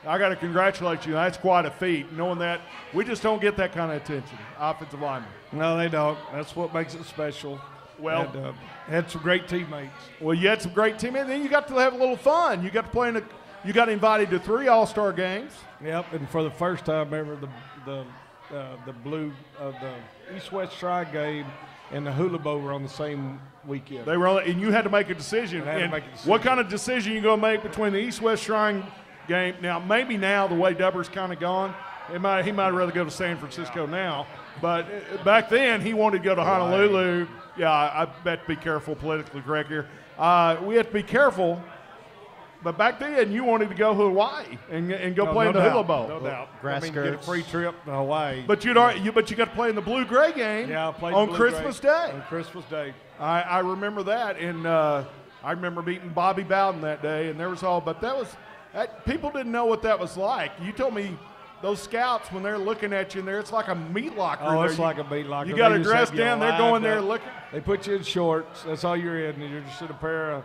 I got to congratulate you. That's quite a feat, knowing that we just don't get that kind of attention, offensive linemen. No, they don't. That's what makes it special. Well, and, had some great teammates. Well, you had some great teammates. Then you got to have a little fun. You got to play you got invited to 3 All-Star games. Yep, and for the first time ever, the blue the East-West Shrine game and the Hula Bowl were on the same weekend. They were on, and you had to make a decision. I had to And make a decision. what kind of decision you going to make between the East-West Shrine game? Now, maybe now the way Dubber's kind of gone, he might rather go to San Francisco now. But back then, he wanted to go to Honolulu. Yeah, I bet to be careful, politically correct here. We have to be careful. But back then, you wanted to go to Hawaii and go play in the Hula Bowl. No doubt. Grass get a skirts. free trip to Hawaii. But you got to play in the blue-gray game Yeah, I played on Blue Christmas Gray Day. On Christmas Day. I remember that, and I remember meeting Bobby Bowden that day, and there was people didn't know what that was like. You told me those scouts, when they're looking at you in there, it's like a meat locker. Oh, it's there. like a meat locker. You got They to just dress have you down. They're lined going there up. looking. They put you in shorts. That's all you're in. You're just in a pair of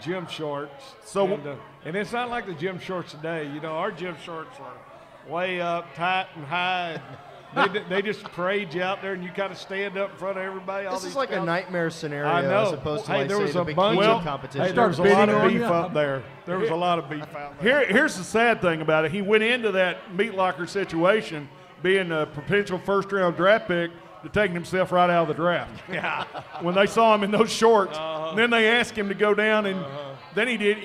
gym shorts. So- and it's not like the gym shorts today. You know, our gym shorts are way up, tight and high. They just parade you out there, and you kind of stand up in front of everybody. All This these is like a scouts. nightmare scenario I know. as opposed to Hey, like, there say, was the a bikini bunch of- competition. Hey, there was a lot of bidding on beef you. up there. There was a lot of beef out there. Here's the sad thing about it. He went into that meat locker situation being a potential first-round draft pick to taking himself right out of the draft. Yeah. When they saw him in those shorts, then they asked him to go down, and then he did.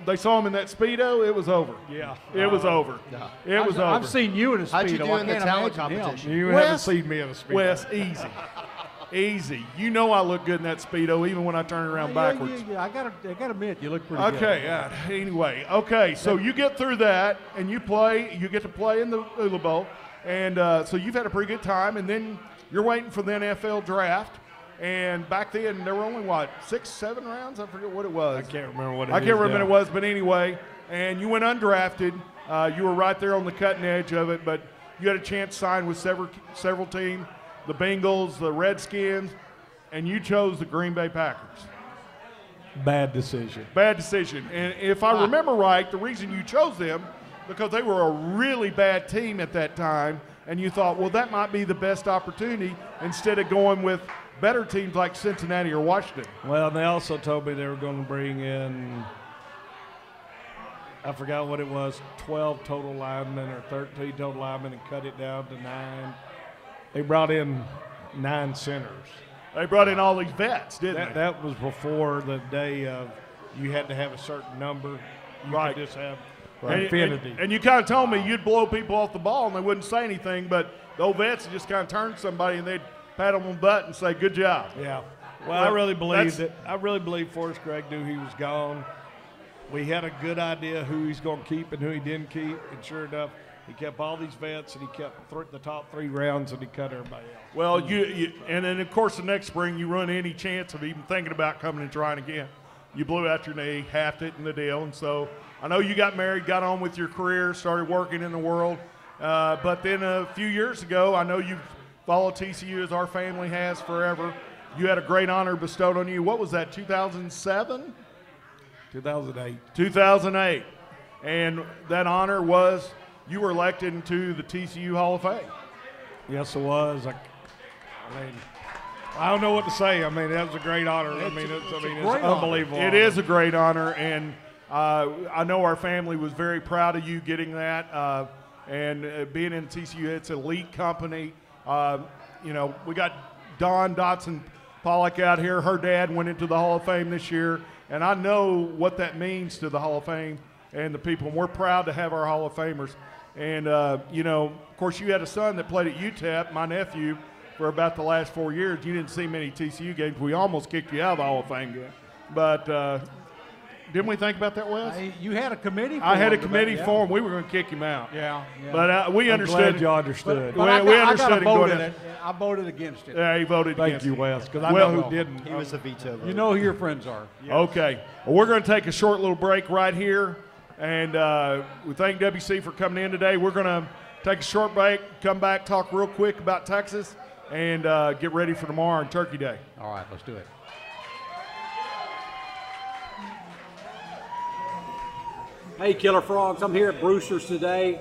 They saw him in that Speedo. It was over. Yeah. It was over. It was over. I've seen you in a Speedo. How'd you do I in the can't talent imagine him. competition? You Wes- haven't seen me in a speed. Wes, easy. Easy. You know I look good in that Speedo, even when I turn it around backwards. Yeah, I gotta admit, you look pretty good. Okay, yeah. Anyway, okay, so you get through that, and you get to play in the Hula Bowl, and so you've had a pretty good time, and then you're waiting for the NFL draft, and back then there were only, 6, 7 rounds? I forget what it was. I can't remember what it I is can't remember now. what it was, but anyway, and you went undrafted. You were right there on the cutting edge of it, but you had a chance to sign with several teams, the Bengals, the Redskins, and you chose the Green Bay Packers. Bad decision. Bad decision. And if I remember right, the reason you chose them, because they were a really bad team at that time, and you thought, well, that might be the best opportunity instead of going with better teams like Cincinnati or Washington. Well, they also told me they were going to bring in, I forgot what it was, 12 total linemen or 13 total linemen and cut it down to 9. They brought in 9 centers. They brought in all these vets, didn't they? That was before the day of you had to have a certain number. You Right. could just have And- infinity. And you kind of told me you'd blow people off the ball and they wouldn't say anything, but the old vets would just kind of turn to somebody and they'd pat them on the butt and say, good job. Yeah. Well, Well, I really believe that's- I really believe Forrest Gregg knew he was gone. We had a good idea who he's going to keep and who he didn't keep, and sure enough, he kept all these vets and he kept the top 3 rounds and he cut everybody else. Well, and then, of course, the next spring you run any chance of even thinking about coming and trying again. You blew out your knee, halved it in the deal, and so I know you got married, got on with your career, started working in the world, but then a few years ago, I know you've followed TCU as our family has forever. You had a great honor bestowed on you. What was that, 2007? 2008. 2008. And that honor was you were elected into the TCU Hall of Fame. Yes, it was. I don't know what to say. I mean, that was a great honor. It's unbelievable. It is a great honor, and I know our family was very proud of you getting that. And being in TCU, it's an elite company. We got Dawn Dotson Pollock out here. Her dad went into the Hall of Fame this year, and I know what that means to the Hall of Fame and the people. And we're proud to have our Hall of Famers. And, of course, you had a son that played at UTEP, my nephew, for about the last 4 years. You didn't see many TCU games. We almost kicked you out of the Hall of Fame game. But didn't we think about that, Wes? You had a committee for I had a committee for him. We were going to kick him out. Yeah. But we understood. Glad you understood. But I understood got a him vote going in in. it. I voted against it. Yeah, he voted Thank against you, it. Wes, because I Well, know who didn't. He was the veto vote. You know who your friends are. Yes. Okay. Well, we're going to take a short little break right here. And we thank WC for coming in today. We're going to take a short break, come back, talk real quick about Texas, and get ready for tomorrow on Turkey Day. All right, let's do it. Hey, Killer Frogs, I'm here at Brewster's today.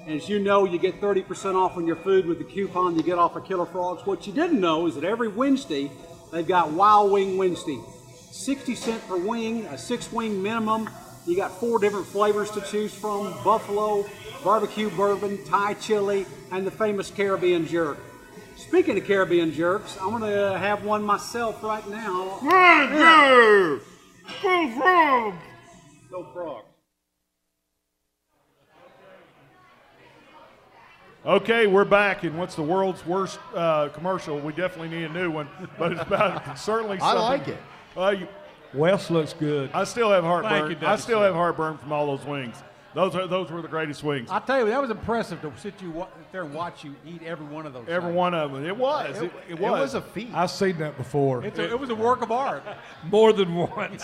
And as you know, you get 30% off on your food with the coupon you get off of Killer Frogs. What you didn't know is that every Wednesday, they've got Wild Wing Wednesday. 60 cents per wing, a 6-wing minimum. You got 4 different flavors to choose from: buffalo, barbecue bourbon, Thai chili, and the famous Caribbean jerk. Speaking of Caribbean jerks, I'm going to have one myself right now. Go Frogs. Okay, we're back, and what's the world's worst commercial? We definitely need a new one, but it's about certainly I something. like it. Wes looks good. I still have heartburn. Thank you, I still WC. have heartburn from all those wings. Those were the greatest wings. I'll tell you, that was impressive to sit there and watch you eat every one of those. Every things. one of them. It was. It was. a feat. I've seen that before. It was a work of art. More than once.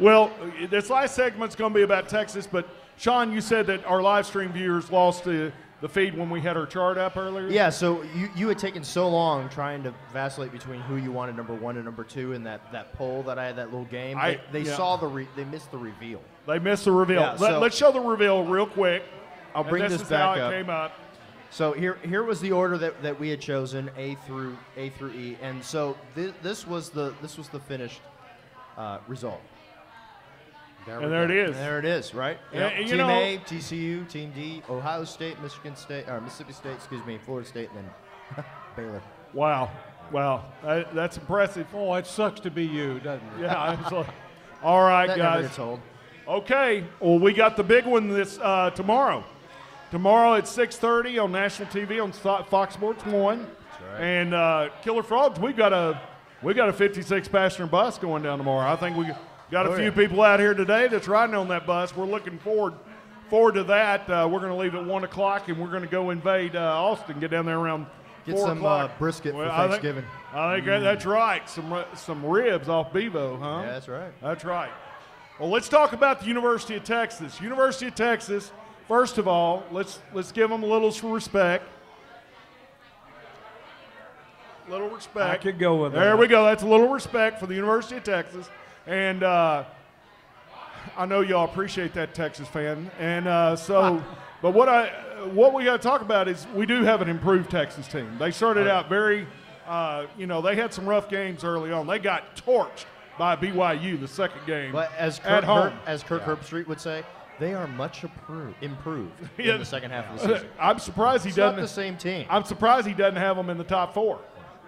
Well, this last segment's going to be about Texas, but Sean, you said that our live stream viewers lost the feed when we had our chart up earlier. Yeah, so you had taken so long trying to vacillate between who you wanted number 1 and number 2 in that poll that I had, that little game. They saw they missed the reveal. They missed the reveal. Yeah, Let's show the reveal real quick. I'll bring and this is back how it up. came up. So here was the order that we had chosen, A through E, and so this was the finished result. And there it is. And there it is, right? Yeah, Yep. you Team know- A, TCU, Team D, Ohio State, Mississippi State, Florida State, and then Baylor. Wow. That's impressive. Oh, it sucks to be you, doesn't it? Yeah, absolutely. All right, That never guys. gets old. Okay. Well, we got the big one this tomorrow. Tomorrow at 6:30 on national TV on Fox Sports 1. That's right. And Killer Frogs, we got a 56 passenger bus going down tomorrow. I think we got a few people out here today that's riding on that bus. We're looking forward to that. We're going to leave at 1 o'clock, and we're going to go invade Austin. Get down there around Get 4 some o'clock. brisket Well, for Thanksgiving. I think that's right. Some ribs off Bevo, huh? Yeah, that's right. That's right. Well, let's talk about the University of Texas. University of Texas. First of all, let's give them a little respect. Little respect. I could go with that. There we go. That's a little respect for the University of Texas. And I know y'all appreciate that, Texas fan. And but what we got to talk about is we do have an improved Texas team. They started out very, they had some rough games early on. They got torched by BYU the second game But as at home. Kirk Herbstreit would say, they are much improved Yeah. in the second half of the season. I'm surprised he It's not doesn't. the same team. I'm surprised he doesn't have them in the top 4.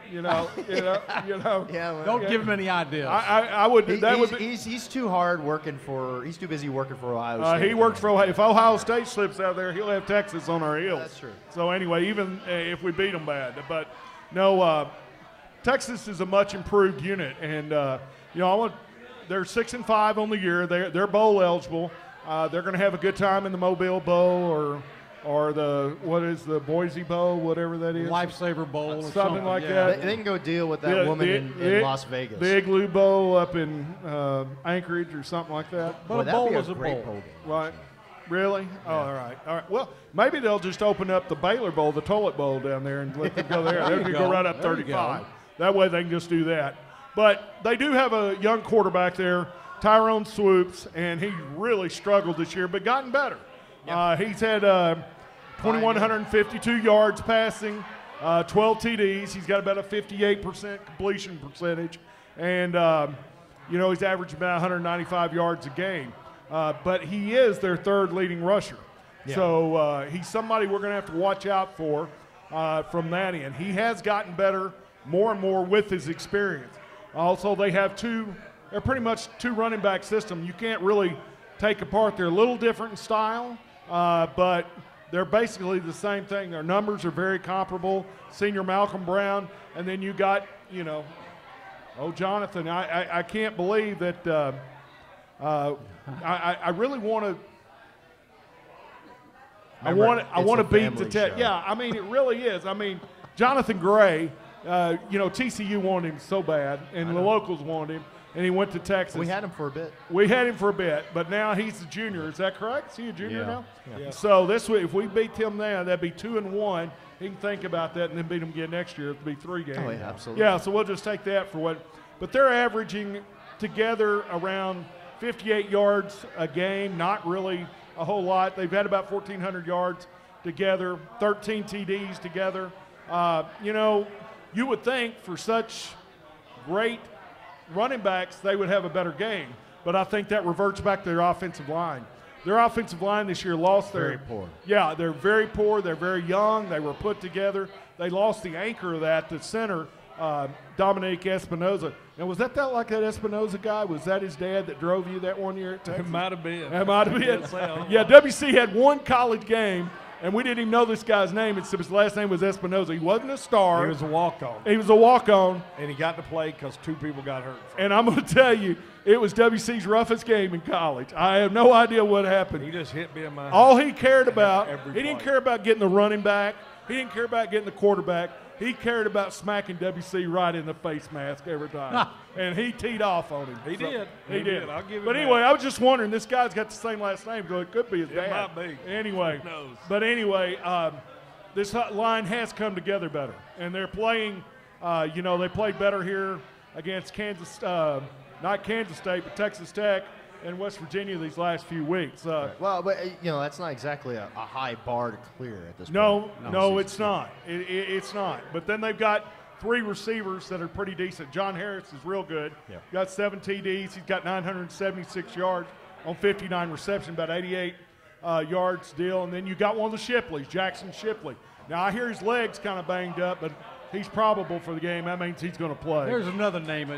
You know. Yeah, well, Don't give him any ideas. I would. That would be. he's too hard working for. He's too busy working for Ohio State. He works for Ohio. If Ohio State slips out there, he'll have Texas on our heels. That's true. So anyway, even if we beat them bad, but no, Texas is a much improved unit, and they're 6-5 on the year. They're bowl eligible. They're going to have a good time in the Mobile Bowl or the Boise Bowl, whatever that is. Lifesaver Bowl or Something like yeah. that. They can go deal with that woman in Las Vegas. The Igloo Bowl up in Anchorage or something like that. But Boy, a that'd bowl be a is a great bowl. game. Right. Really? Oh, all right. Well, maybe they'll just open up the Baylor Bowl, the toilet bowl down there, and let them go there. They can go right up There you 35. go. That way they can just do that. But they do have a young quarterback there, Tyrone Swoops, and he really struggled this year, but gotten better. He's had 2,152 yards passing, 12 TDs. He's got about a 58% completion percentage, and he's averaging about 195 yards a game. But he is their third leading rusher. Yeah. So he's somebody we're going to have to watch out for from that end. He has gotten better more and more with his experience. Also, they have they're pretty much two running back system. You can't really take apart. They're a little different in style, but they're basically the same thing. Their numbers are very comparable. Senior Malcolm Brown, and then you got, Jonathan. I can't believe that I really want to. I want to beat the test. Yeah, I mean, it really is. I mean, Jonathan Gray, TCU wanted him so bad, and the locals wanted him, and he went to Texas. We had him for a bit. But now he's a junior. Is that correct? Is he a junior now? Yeah. So this week, if we beat him now, that'd be 2-1. He can think about that and then beat him again next year. It'll be 3 games. Oh, yeah, absolutely. Yeah, so we'll just take that for what. But they're averaging together around 58 yards a game, not really a whole lot. They've had about 1,400 yards together, 13 TDs together. You would think for such great running backs, they would have a better game. But I think that reverts back to their offensive line. Their offensive line this year lost very poor. Yeah, they're very poor. They're very young. They were put together. They lost the anchor of that, the center, Dominique Espinoza. Now, was that like that Espinoza guy? Was that his dad that drove you that one year at Texas? It might have been. It might have been. So. Yeah, WC had one college game, and we didn't even know this guy's name. His last name was Espinoza. He wasn't a star. He was a walk-on. He was a walk-on. And he got to play because 2 people got hurt. And I'm going to tell you, it was WC's roughest game in college. I have no idea what happened. He just hit me in my All he cared about, Every he didn't play. care about getting the running back. He didn't care about getting the quarterback. He cared about smacking WC right in the face mask every time. And he teed off on him. He did. He did. I'll give him But that. anyway, I was just wondering, this guy's got the same last name, so it could be his dad. might be. Anyway. Who knows? But anyway, this line has come together better. And they're playing, they played better here against not Kansas State, but Texas Tech and West Virginia these last few weeks. Well, but that's not exactly a high bar to clear at this point. No, it's not. It's not. But then they've got 3 receivers that are pretty decent. John Harris is real good. Yeah. Got 7 TDs. He's got 976 yards on 59 receptions, about 88 yards deal. And then you got one of the Shipleys, Jackson Shipley. Now, I hear his leg's kind of banged up, but he's probable for the game. That means he's going to play. There's another name.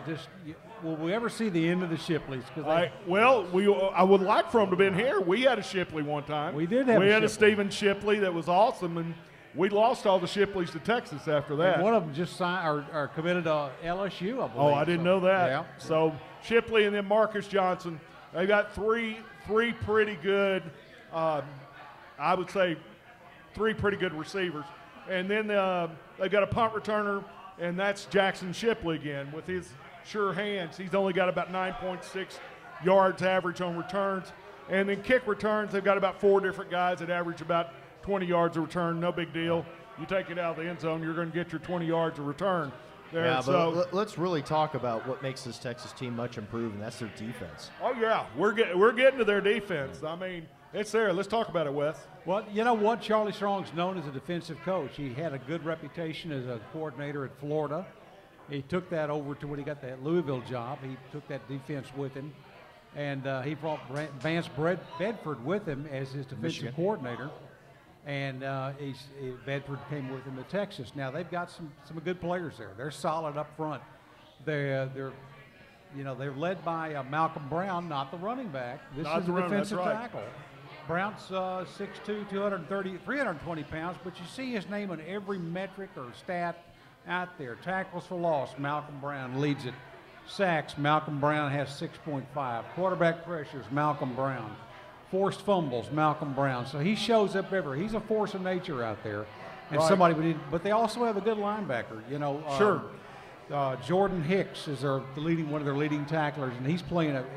Will we ever see the end of the Shipleys? I would like for him to have been here. We had a Shipley one time. We did have We a had a Shipley. Stephen Shipley that was awesome, and we lost all the Shipleys to Texas after that. One of them just signed or committed to LSU, I believe. Oh, I didn't know that. Yeah. So Shipley and then Marcus Johnson. They got three pretty good, I would say 3 pretty good receivers. And then they've got a punt returner, and that's Jackson Shipley again with his sure hands. He's only got about 9.6 yards average on returns. And then kick returns, they've got about 4 different guys that average about 20 yards a return. No big deal. You take it out of the end zone, you're going to get your 20 yards of return there. Yeah, so, but let's really talk about what makes this Texas team much improved, and that's their defense. oh, yeah, we're getting to their defense. I mean, it's there. Let's talk about it, Wes. Well, you know what? Charlie Strong's known as a defensive coach. He had a good reputation as a coordinator at Florida. He took that over to when he got that Louisville job. He took that defense with him, and he brought Vance Bedford with him as his defensive coordinator. And Bedford came with him to Texas. Now they've got some good players there. They're solid up front. They're led by Malcolm Brown, not the running back. This Not is the the running, defensive that's right. tackle. Brown's 6'2", 320 pounds, but you see his name on every metric or stat out there. Tackles for loss, Malcolm Brown leads it. Sacks, Malcolm Brown has 6.5. Quarterback pressures, Malcolm Brown. Forced fumbles, Malcolm Brown. So he shows up everywhere. He's a force of nature out there. And Right. somebody we need, but they also have a good linebacker. Sure. Jordan Hicks is one of their leading tacklers, and he's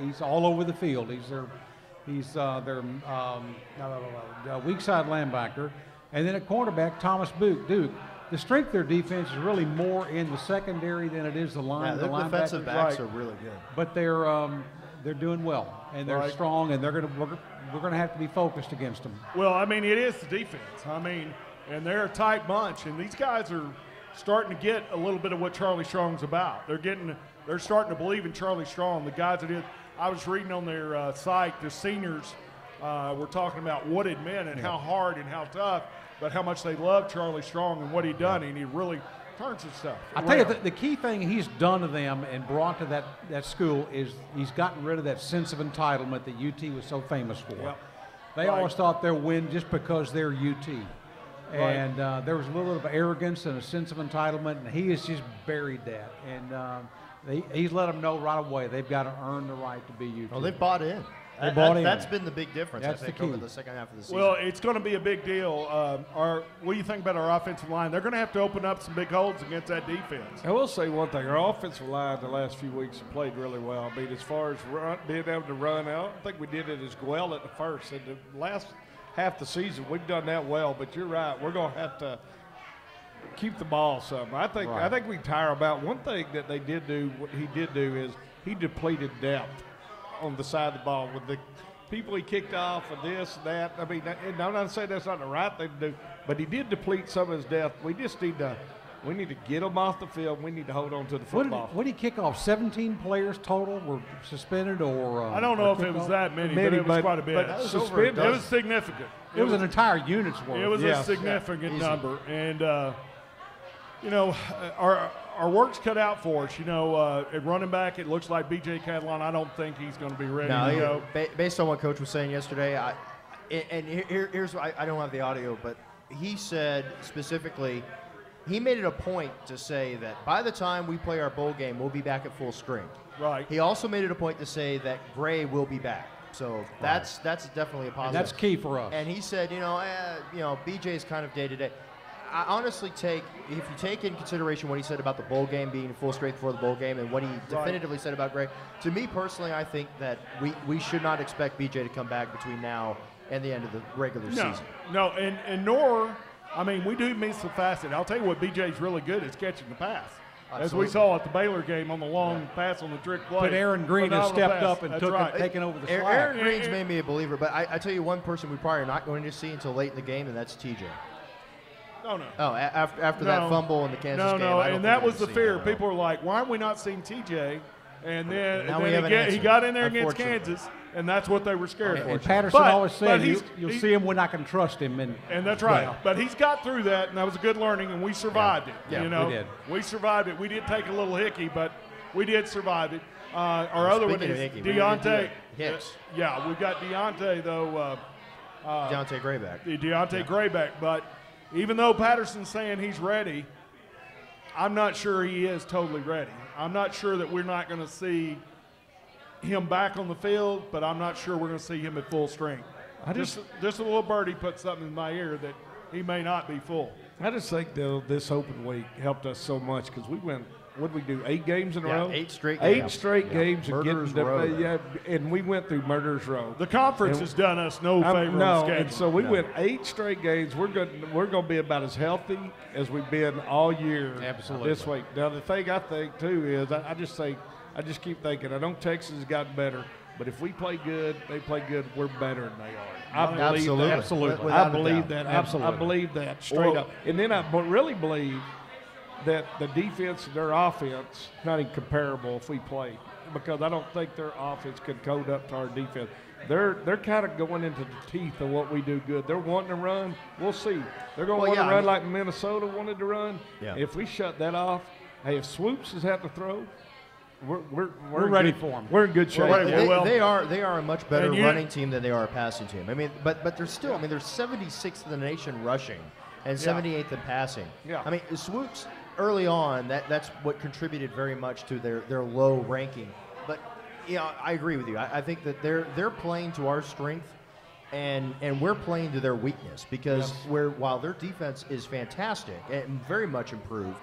he's all over the field. He's their weak side linebacker. And then at cornerback, Thomas Duke. The strength of their defense is really more in the secondary than it is the line. Yeah, the their linebackers. defensive backs right. are really good. But they're doing well, and they're Right. strong, and we're gonna have to be focused against them. Well, I mean, it is the defense. I mean, and they're a tight bunch, and these guys are starting to get a little bit of what Charlie Strong's about. They're starting to believe in Charlie Strong. The guys that did. I was reading on their site, the seniors were talking about what it meant and how hard and how tough, but how much they love Charlie Strong and what he done, and he really turns his stuff. I tell you, around. the key thing he's done to them and brought to that school is he's gotten rid of that sense of entitlement that UT was so famous for. Yep. They Right. always thought they'll win just because they're UT. And there was a little bit of arrogance and a sense of entitlement, and he has just buried that. And he's let them know right away they've got to earn the right to be UT. Well, they've bought in. They bought in. That's been the big difference, That's I think, the key. over the second half of the season. Well, it's going to be a big deal. What do you think about our offensive line? They're going to have to open up some big holes against that defense. I will say one thing. Our offensive line the last few weeks have played really well. I mean, as far as being able to run out, I think we did it as well at the first. In the last half the season, we've done that well. But you're right. We're going to have to keep the ball some. I think we tire about one thing that they did do. What he did do is he depleted depth on the side of the ball with the people he kicked off and this and that. I mean, and I'm not saying that's not the right thing to do, but he did deplete some of his depth. We just need to get them off the field. We need to hold on to the football. What did he kick off? 17 players total were suspended, or I don't know if it was that many, but it was quite a bit. but that was over a Suspended. It dozen. was significant. It was an entire unit's worth. It was a Yes. significant Easy. number, and our work's cut out for us. At running back, it looks like B.J. Catalan. I don't think he's going to be ready to go. Based on what Coach was saying yesterday, here's I don't have the audio, but he said specifically, he made it a point to say that by the time we play our bowl game, we'll be back at full strength. Right. He also made it a point to say that Gray will be back. So that's definitely a positive. And that's key for us. And he said, BJ's kind of day to day. I honestly if you take in consideration what he said about the bowl game being full strength for the bowl game and what he definitively said about Gray, to me personally, I think that we should not expect BJ to come back between now and the end of the regular season. No, and nor, I mean, we do miss the facet. I'll tell you what BJ's really good is catching the pass. As we Absolutely. saw at the Baylor game on the long pass on the trick play. But Aaron Green has Phenomenal stepped pass. up and That's taken over the slack. Aaron Green's made me a believer, but I tell you one person we probably are not going to see until late in the game, and that's TJ. No. Oh, after that fumble in the Kansas game. No, I don't and that think was we're the gonna see fear. him. People were like, why are we not seeing TJ? And then, Now and we then have an he answer, got in there against unfortunately. Kansas, and that's what they were scared of. And Patterson But- always but said, he's- you'll he- see him when I can trust him. And that's right. But he's got through that, and that was a good learning, and we survived it. Yeah, we did. We survived it. We did take a little hickey, but we did survive it. Our other one Speaking of is hickey, we didn't do Deontay. it. Hicks. Yeah, we've got Deontay, though. Deontay Grayback. Deontay Grayback. But even though Patterson's saying he's ready, I'm not sure he is totally ready. I'm not sure that we're not going to see him back on the field, but I'm not sure we're going to see him at full strength. Just a little birdie put something in my ear that he may not be full. I just think this open week helped us so much because we went. What did we do? 8 games in a Yeah, row. 8 straight Eight games. straight Yeah. games. and Murderers getting Row. yeah, and we went through Murderers Row. The conference And- has done us no favor on No, schedule. and so we went 8 straight games. We're going to be about as healthy as we've been all year. Absolutely. This week. Now the thing I think too is I just keep thinking. I know Texas has gotten better, but if we play good, they play good. We're better than they are. I believe Absolutely. that. Absolutely. I Without a believe doubt. that. Absolutely. I believe that straight up. And then I really believe that the defense and their offense not even comparable if we play, because I don't think their offense could code up to our defense. They're kind of going into the teeth of what we do good. They're wanting to run. We'll see. They're going to want to run like Minnesota wanted to run. Yeah. If we shut that off, hey, if Swoops is having to throw, we're ready good- for 'em. We're in good shape. ready. They are a much better And you- running team than they are a passing team. I mean, but they're still. I mean, they're 76th in the nation rushing, and 78th in passing. Yeah. I mean, Swoops early on. That's what contributed very much to their low ranking. But I agree with you. I think that they're playing to our strength, and we're playing to their weakness because while their defense is fantastic and very much improved.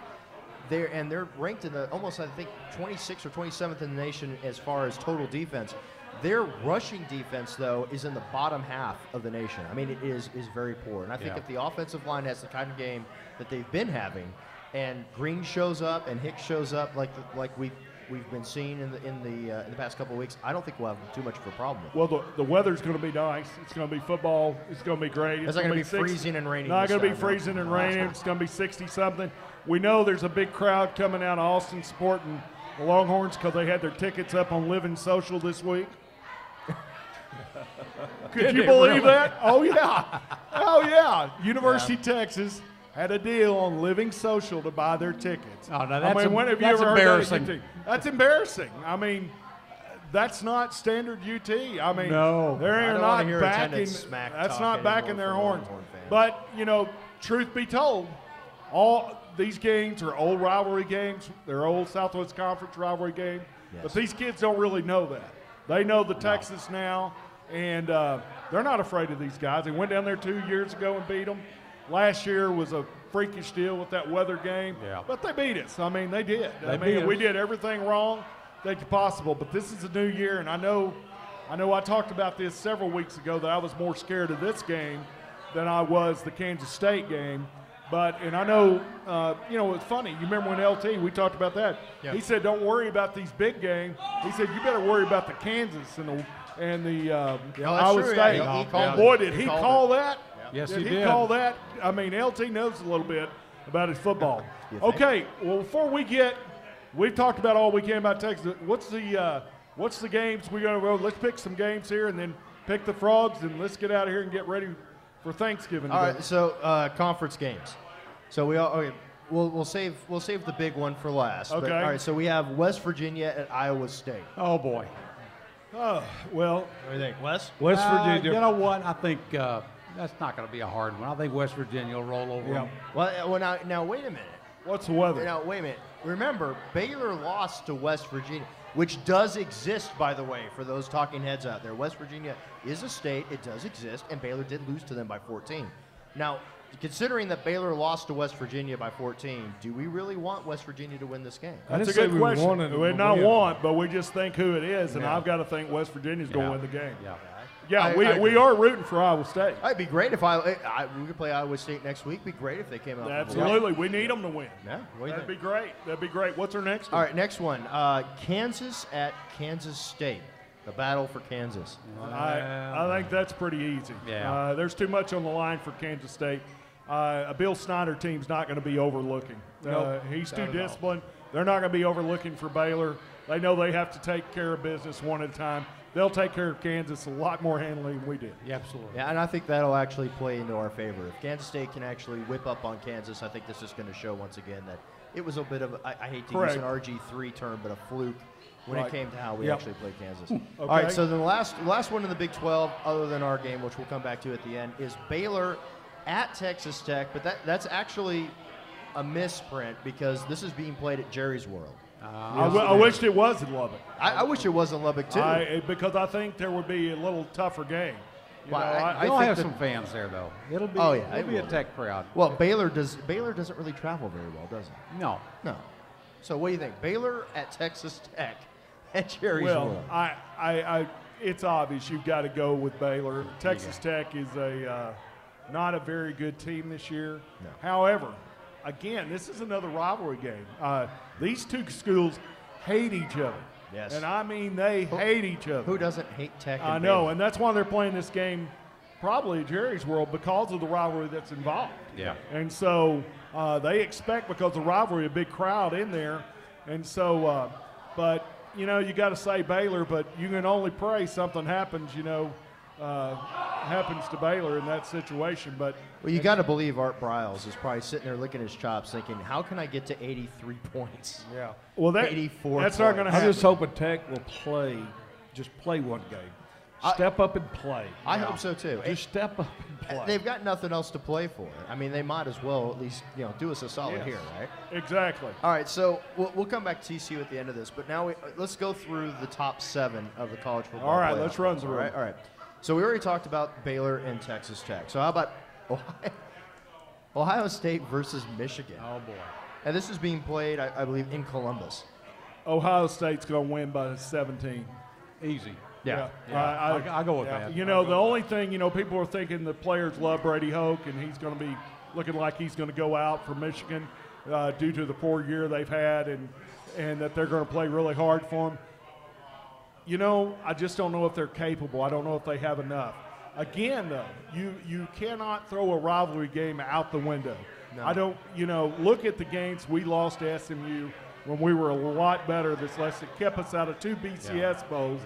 They're ranked in almost I think 26th or 27th in the nation as far as total defense. Their rushing defense though is in the bottom half of the nation. I mean it is very poor. And I think if the offensive line has the kind of game that they've been having, and Green shows up and Hicks shows up like we we've been seeing in the past couple of weeks, I don't think we'll have too much of a problem with. Well, the weather's going to be nice. It's going to be football. It's going to be great. It's not going to be freezing and raining. Not going to be this time, freezing and raining. It's going to be 60-something. We know there's a big crowd coming out of Austin supporting the Longhorns because they had their tickets up on Living Social this week. Could you believe that? Oh, yeah. Oh, yeah. University of Texas had a deal on Living Social to buy their tickets. Oh, no, that's when have you that's ever embarrassing. heard that? That's embarrassing. I mean, that's not standard UT. I mean, No. they're I don't not wanna hear backing. attendance smack That's talk not backing anymore their from horns. Longhorn fans. But truth be told, all these games are old rivalry games. They're old Southwest Conference rivalry games. Yes. But these kids don't really know that. They know the Texas now, and they're not afraid of these guys. They went down there 2 years ago and beat them. Last year was a freakish deal with that weather game, but they beat us. I mean, they did. We did everything wrong that could possible. But this is a new year, and I know I talked about this several weeks ago that I was more scared of this game than I was the Kansas State game. And I know, it's funny. You remember when LT, we talked about that. Yeah. He said, don't worry about these big games. He said, you better worry about the Kansas and the Iowa true. State. Yeah, he called Boy, it. did He he called call it. that? Yes, Did he he did. call that? I mean, LT knows a little bit about his football. You think? Okay, well, we've talked about all weekend about Texas. What's the games we're going to go? Let's pick some games here and then pick the Frogs, and let's get out of here and get ready for Thanksgiving. All today. right, so conference games. So we'll save the big one for last. Okay. But, all right, so we have West Virginia at Iowa State. Oh, boy. Oh, well, What do you think, Wes? West Virginia. You know what? I think that's not going to be a hard one. I think West Virginia will roll over them. Well, now wait a minute. what's the weather? Now wait a minute. Remember, Baylor lost to West Virginia, which does exist, by the way, for those talking heads out there. West Virginia is a state; it does exist, and Baylor did lose to them by 14. Now, considering that Baylor lost to West Virginia by 14, do we really want West Virginia to win this game? That's a good question. We not want, but we just think who it is, and I've got to think West Virginia's going to win the game. Yeah, we are rooting for Iowa State. It'd be great if we could play Iowa State next week. It'd be great if they came out. Absolutely, we need them to win. Yeah, what do you That'd think? be great. That'd be great. What's our next one? All right, next one. Kansas at Kansas State. The battle for Kansas. I think that's pretty easy. Yeah. There's too much on the line for Kansas State. A Bill Snyder team's not going to be overlooking. Nope, He's not too at all. disciplined. They're not going to be overlooking for Baylor. They know they have to take care of business one at a time. They'll take care of Kansas a lot more handily than we did. Yeah, absolutely. Yeah, and I think that'll actually play into our favor. If Kansas State can actually whip up on Kansas, I think this is going to show once again that it was a bit of, I hate to use an RG3 term, but a fluke when it came to how we actually played Kansas. All right, so the last one in the Big 12, other than our game, which we'll come back to at the end, is Baylor at Texas Tech, but that's actually a misprint because this is being played at Jerry's World. I wished it was in Lubbock. I wish it was in Lubbock, too. Because I think there would be a little tougher game. They'll have some fans there, though. It'll be, it'll be a Tech crowd. Well, Baylor doesn't really travel very well, does it? No. So what do you think? Baylor at Texas Tech at Jerry's World. Well, it's obvious you've got to go with Baylor. Texas Tech is not a very good team this year. No. However, again, this is another rivalry game. These two schools hate each other. Yes. And I mean they hate each other. Who doesn't hate Tech? I know, and that's why they're playing this game probably at Jerry's World because of the rivalry that's involved. Yeah. And so they expect, because of the rivalry, a big crowd in there. And so, but, you got to say Baylor, but you can only pray something happens, happens to Baylor in that situation. But Well, you got to believe Art Briles is probably sitting there licking his chops thinking, how can I get to 83 points? yeah. Well, 84 that's not going to I'm happen. just hoping Tech will just play one game. Step up and play. I hope so, too. Just step up and play. They've got nothing else to play for. I mean, they might as well at least, do us a solid here, right? Exactly. All right, so we'll come back to TCU at the end of this, but now let's go through the top 7 of the college football. All right, playoff. let's run through All right. So we already talked about Baylor and Texas Tech. So how about Ohio State versus Michigan? Oh, boy. And this is being played, I believe, in Columbus. Ohio State's going to win by 17. Easy. Yeah. I'll go with that. The only thing, people are thinking the players love Brady Hoke, and he's going to be looking like he's going to go out for Michigan due to the poor year they've had. and that they're going to play really hard for them. You know, I just don't know if they're capable. I don't know if they have enough. Again, though, you cannot throw a rivalry game out the window. No. I don't, look at the games we lost to SMU when we were a lot better this last. It kept us out of 2 BCS bowls.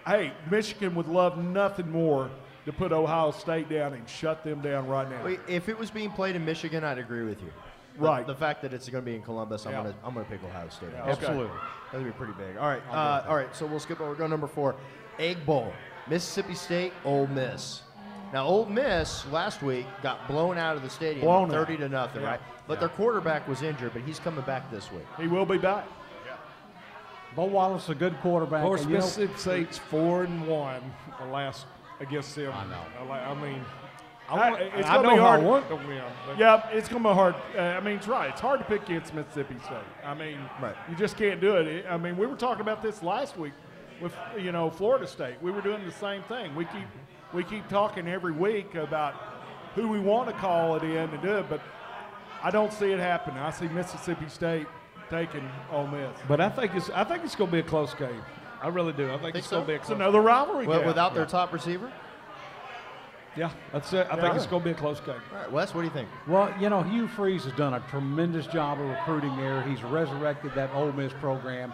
Hey, Michigan would love nothing more to put Ohio State down and shut them down right now. Wait, if it was being played in Michigan, I'd agree with you. Right. The fact that it's going to be in Columbus, I'm gonna pick Ohio State. Yeah, okay. Absolutely. That'd be pretty big. All right. All right. So we'll skip over. Go number 4, Egg Bowl, Mississippi State, Ole Miss. Now, Ole Miss last week got blown out of the stadium, 30-0, right? But their quarterback was injured, but he's coming back this week. He will be back. Bo Wallace is a good quarterback. Of course, and, you know, Mississippi State's 4-1 the last against them. I know. I mean, It's I going to know be how hard. I want to win. But Yeah, it's going to be hard. It's right. It's hard to pick against Mississippi State. Right. You just can't do it. We were talking about this last week with, Florida State. We were doing the same thing. We keep talking every week about who we want to call it in to do it, but I don't see it happening. I see Mississippi State taking Ole Miss. But I think it's going to be a close game. I really do. I think it's going to be a It's close another rivalry Well, game. without their top receiver? Yeah, that's it. I think it's going to be a close game. All right, Wes, what do you think? Well, Hugh Freeze has done a tremendous job of recruiting there. He's resurrected that Ole Miss program.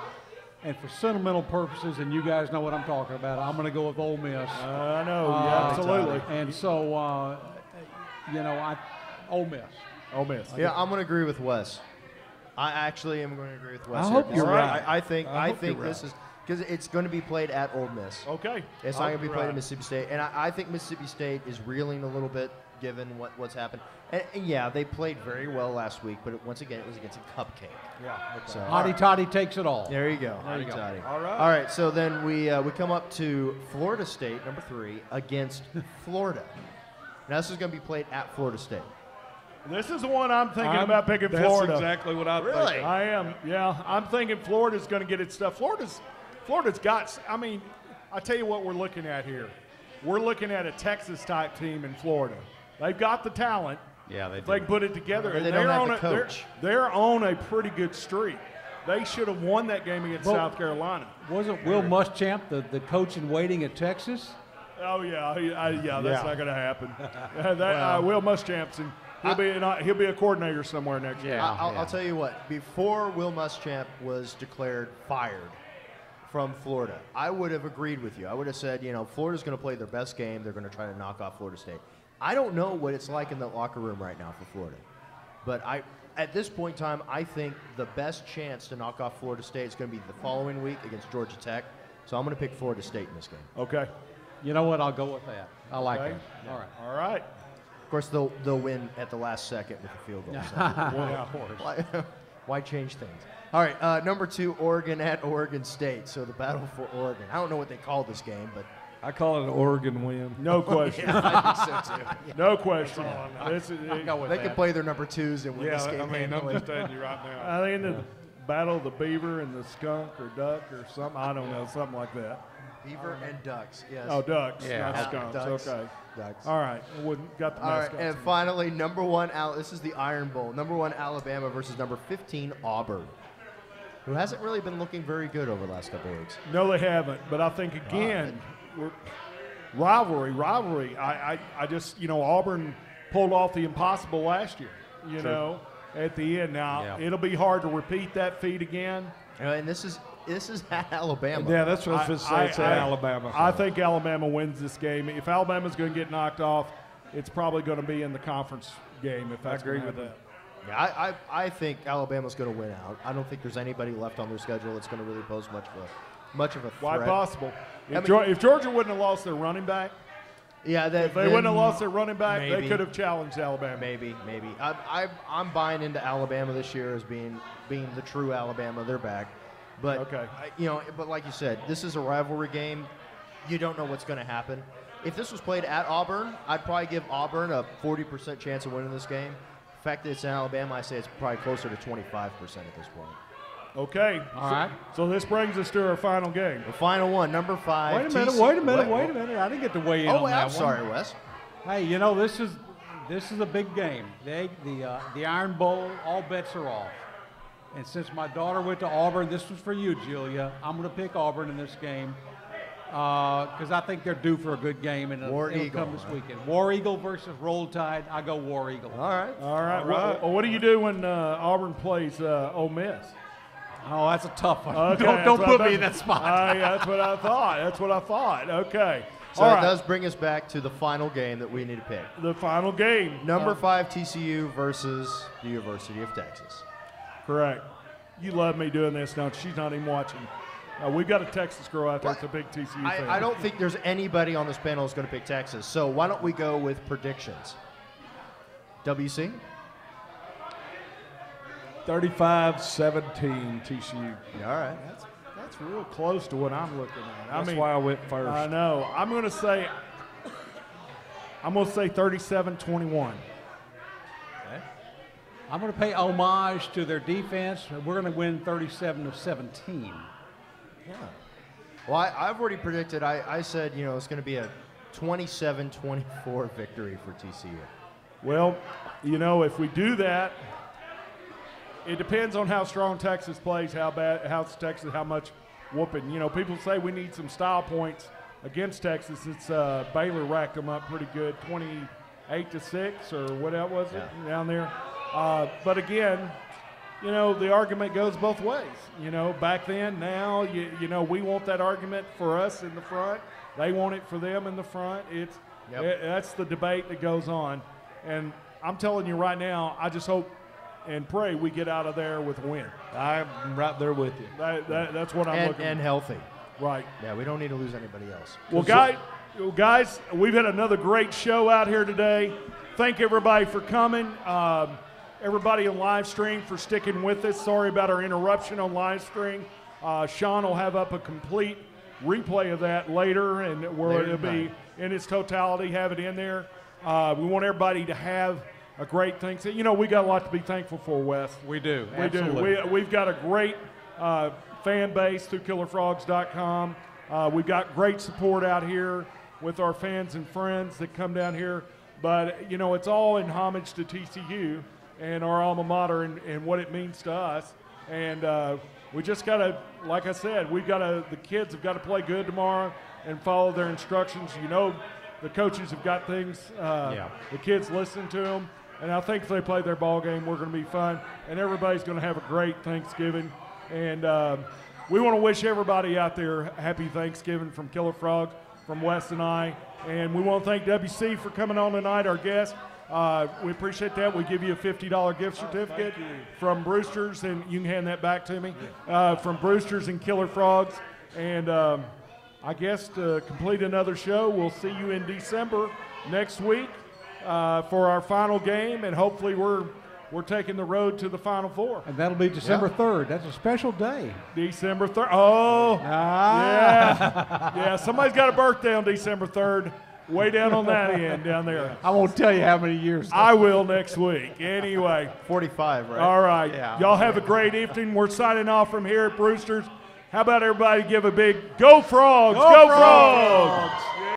And for sentimental purposes, and you guys know what I'm talking about, I'm going to go with Ole Miss. I know. Yeah, absolutely. And so, Ole Miss. Ole Miss. Yeah, I'm going to agree with Wes. I actually am going to agree with Wes. I here. hope you're All right. I think I hope this you're is because it's going to be played at Ole Miss. Okay. It's not going to be played at Mississippi State, and I think Mississippi State is reeling a little bit given what's happened. And yeah, they played very well last week, but once again, it was against a cupcake. Yeah. So Hotty Toddy takes it all. there you go. There you go. Hotty-toddy. All right. All right. So then we come up to Florida State, number 3, against Florida. Now this is going to be played at Florida State. This is the one I'm thinking about picking That's Florida. exactly what I'm Really? thinking. I am. Yeah, I'm thinking Florida's going to get its stuff. Florida's got. I tell you what we're looking at here. We're looking at a Texas-type team in Florida. They've got the talent. Yeah, they If they can put it together. But And they don't they're have on the a, coach. They're on a pretty good streak. They should have won that game against Well- South Carolina. Wasn't Will Muschamp the coach in waiting at Texas? Oh yeah, that's not going to happen. Will Muschampson, he'll be a coordinator somewhere next year. I'll tell you what. Before Will Muschamp was declared fired from Florida, I would have agreed with you. I would have said, Florida's going to play their best game. They're going to try to knock off Florida State. I don't know what it's like in the locker room right now for Florida, but at this point in time, I think the best chance to knock off Florida State is going to be the following week against Georgia Tech. So I'm going to pick Florida State in this game. Okay. You know what? I'll go with that. I like Okay. that. All right. All right. Of course, they'll win at the last second with a field goal. So. Yeah. Why change things? All right, number 2, Oregon at Oregon State. So the battle for Oregon. I don't know what they call this game, but I call it an Oregon win. No question. I think so too. No question. They can play their number 2s and win this game. I'm handily. just telling you right now. I think in the battle of the beaver and the skunk or duck or something. I don't know, something like that. Beaver and ducks. Yes. Oh, ducks, Yeah. not skunks. Ducks. Okay. Ducks. All right. Got the All right, mascots. and finally, number 1. This is the Iron Bowl. Number 1 Alabama versus number 15 Auburn, who hasn't really been looking very good over the last couple of weeks. No, they haven't. But I think again, rivalry. I just Auburn pulled off the impossible last year. At the end. Now it'll be hard to repeat that feat again. And this is at Alabama. Yeah, that's what I was going to say. It's at Alabama. I think Alabama wins this game. If Alabama's going to get knocked off, it's probably going to be in the conference game. If I that's agree gonna with happen. that. Yeah, I think Alabama's going to win out. I don't think there's anybody left on their schedule that's going to really pose much of a threat. Why possible? I If, mean- if Georgia wouldn't have lost their running back, Yeah, if they wouldn't have lost their running back, they maybe. could have challenged Alabama. Maybe. I'm buying into Alabama this year as being the true Alabama. They're back, but Okay. but like you said, this is a rivalry game. You don't know what's going to happen. If this was played at Auburn, I'd probably give Auburn a 40% chance of winning this game. The fact that it's in Alabama, I say it's probably closer to 25% at this point. Okay. All right. So this brings us to our final game. The final one, number 5. Wait a minute. TCU Wait a minute. What? Wait a minute. I didn't get to weigh in Oh, on that I'm one. sorry, Wes. Hey, this is a big game. The Iron Bowl. All bets are off. And since my daughter went to Auburn, this was for you, Julia. I'm going to pick Auburn in this game because I think they're due for a good game, and it'll come this weekend. War Eagle versus Roll Tide. I go War Eagle. All right. All right. What do you do when Auburn plays Ole Miss? Oh, that's a tough one. Okay, don't put me in that spot. That's what I thought. Okay. So that does bring us back to the final game that we need to pick. The final game. Number 5 TCU versus the University of Texas. Correct. You love me doing this now. She's not even watching. We've got a Texas girl out there. It's a big TCU fan. I don't think there's anybody on this panel who's going to pick Texas. So why don't we go with predictions? WC? 35-17 TCU. All right. That's real close to what I'm looking at. That's why I went first. I know. I'm going to say 37-21. I'm going to pay homage to their defense. We're going to win 37-17. Yeah. Well, I've already predicted. I said, it's going to be a 27-24 victory for TCU. Well, if we do that, it depends on how strong Texas plays, how much whooping. People say we need some style points against Texas. It's Baylor racked them up pretty good, 28-6 or what that was it down there. But again, the argument goes both ways. Back then, now, we want that argument for us in the front. They want it for them in the front. That's the debate that goes on. And I'm telling you right now, I just hope and pray we get out of there with a win. I'm right there with you. That's what I'm looking for. And healthy. Right. Yeah, we don't need to lose anybody else. Well, guys, we've had another great show out here today. Thank everybody for coming. Everybody in live stream for sticking with us. Sorry about our interruption on live stream. Sean will have up a complete replay of that later, and it'll be in its totality, have it in there. We want everybody to have a great Thanksgiving. We got a lot to be thankful for, Wes. We do. We Absolutely. do. We've got a great fan base through KillerFrogs.com. We've got great support out here with our fans and friends that come down here. But, it's all in homage to TCU and our alma mater and what it means to us. And we just got to, like I said, the kids have got to play good tomorrow and follow their instructions. The coaches have got things, the kids listen to them. And I think if they play their ball game, we're going to be fun. And everybody's going to have a great Thanksgiving. And we want to wish everybody out there happy Thanksgiving from Killer Frogs, from Wes and I. And we want to thank WC for coming on tonight, our guest. We appreciate that. We give you a $50 gift certificate from Brewster's, and you can hand that back to me, from Brewster's and Killer Frogs. And I guess to complete another show, we'll see you in December next week for our final game, and hopefully we're taking the road to the Final Four. And that'll be December 3rd. That's a special day. December 3rd. Oh, yeah. Somebody's got a birthday on December 3rd. Way down on that end down there. I won't tell you how many years. I will next week. Anyway. 45, right? All right. Yeah. Y'all have a great evening. We're signing off from here at Brewster's. How about everybody give a big Go Frogs? Go Frogs!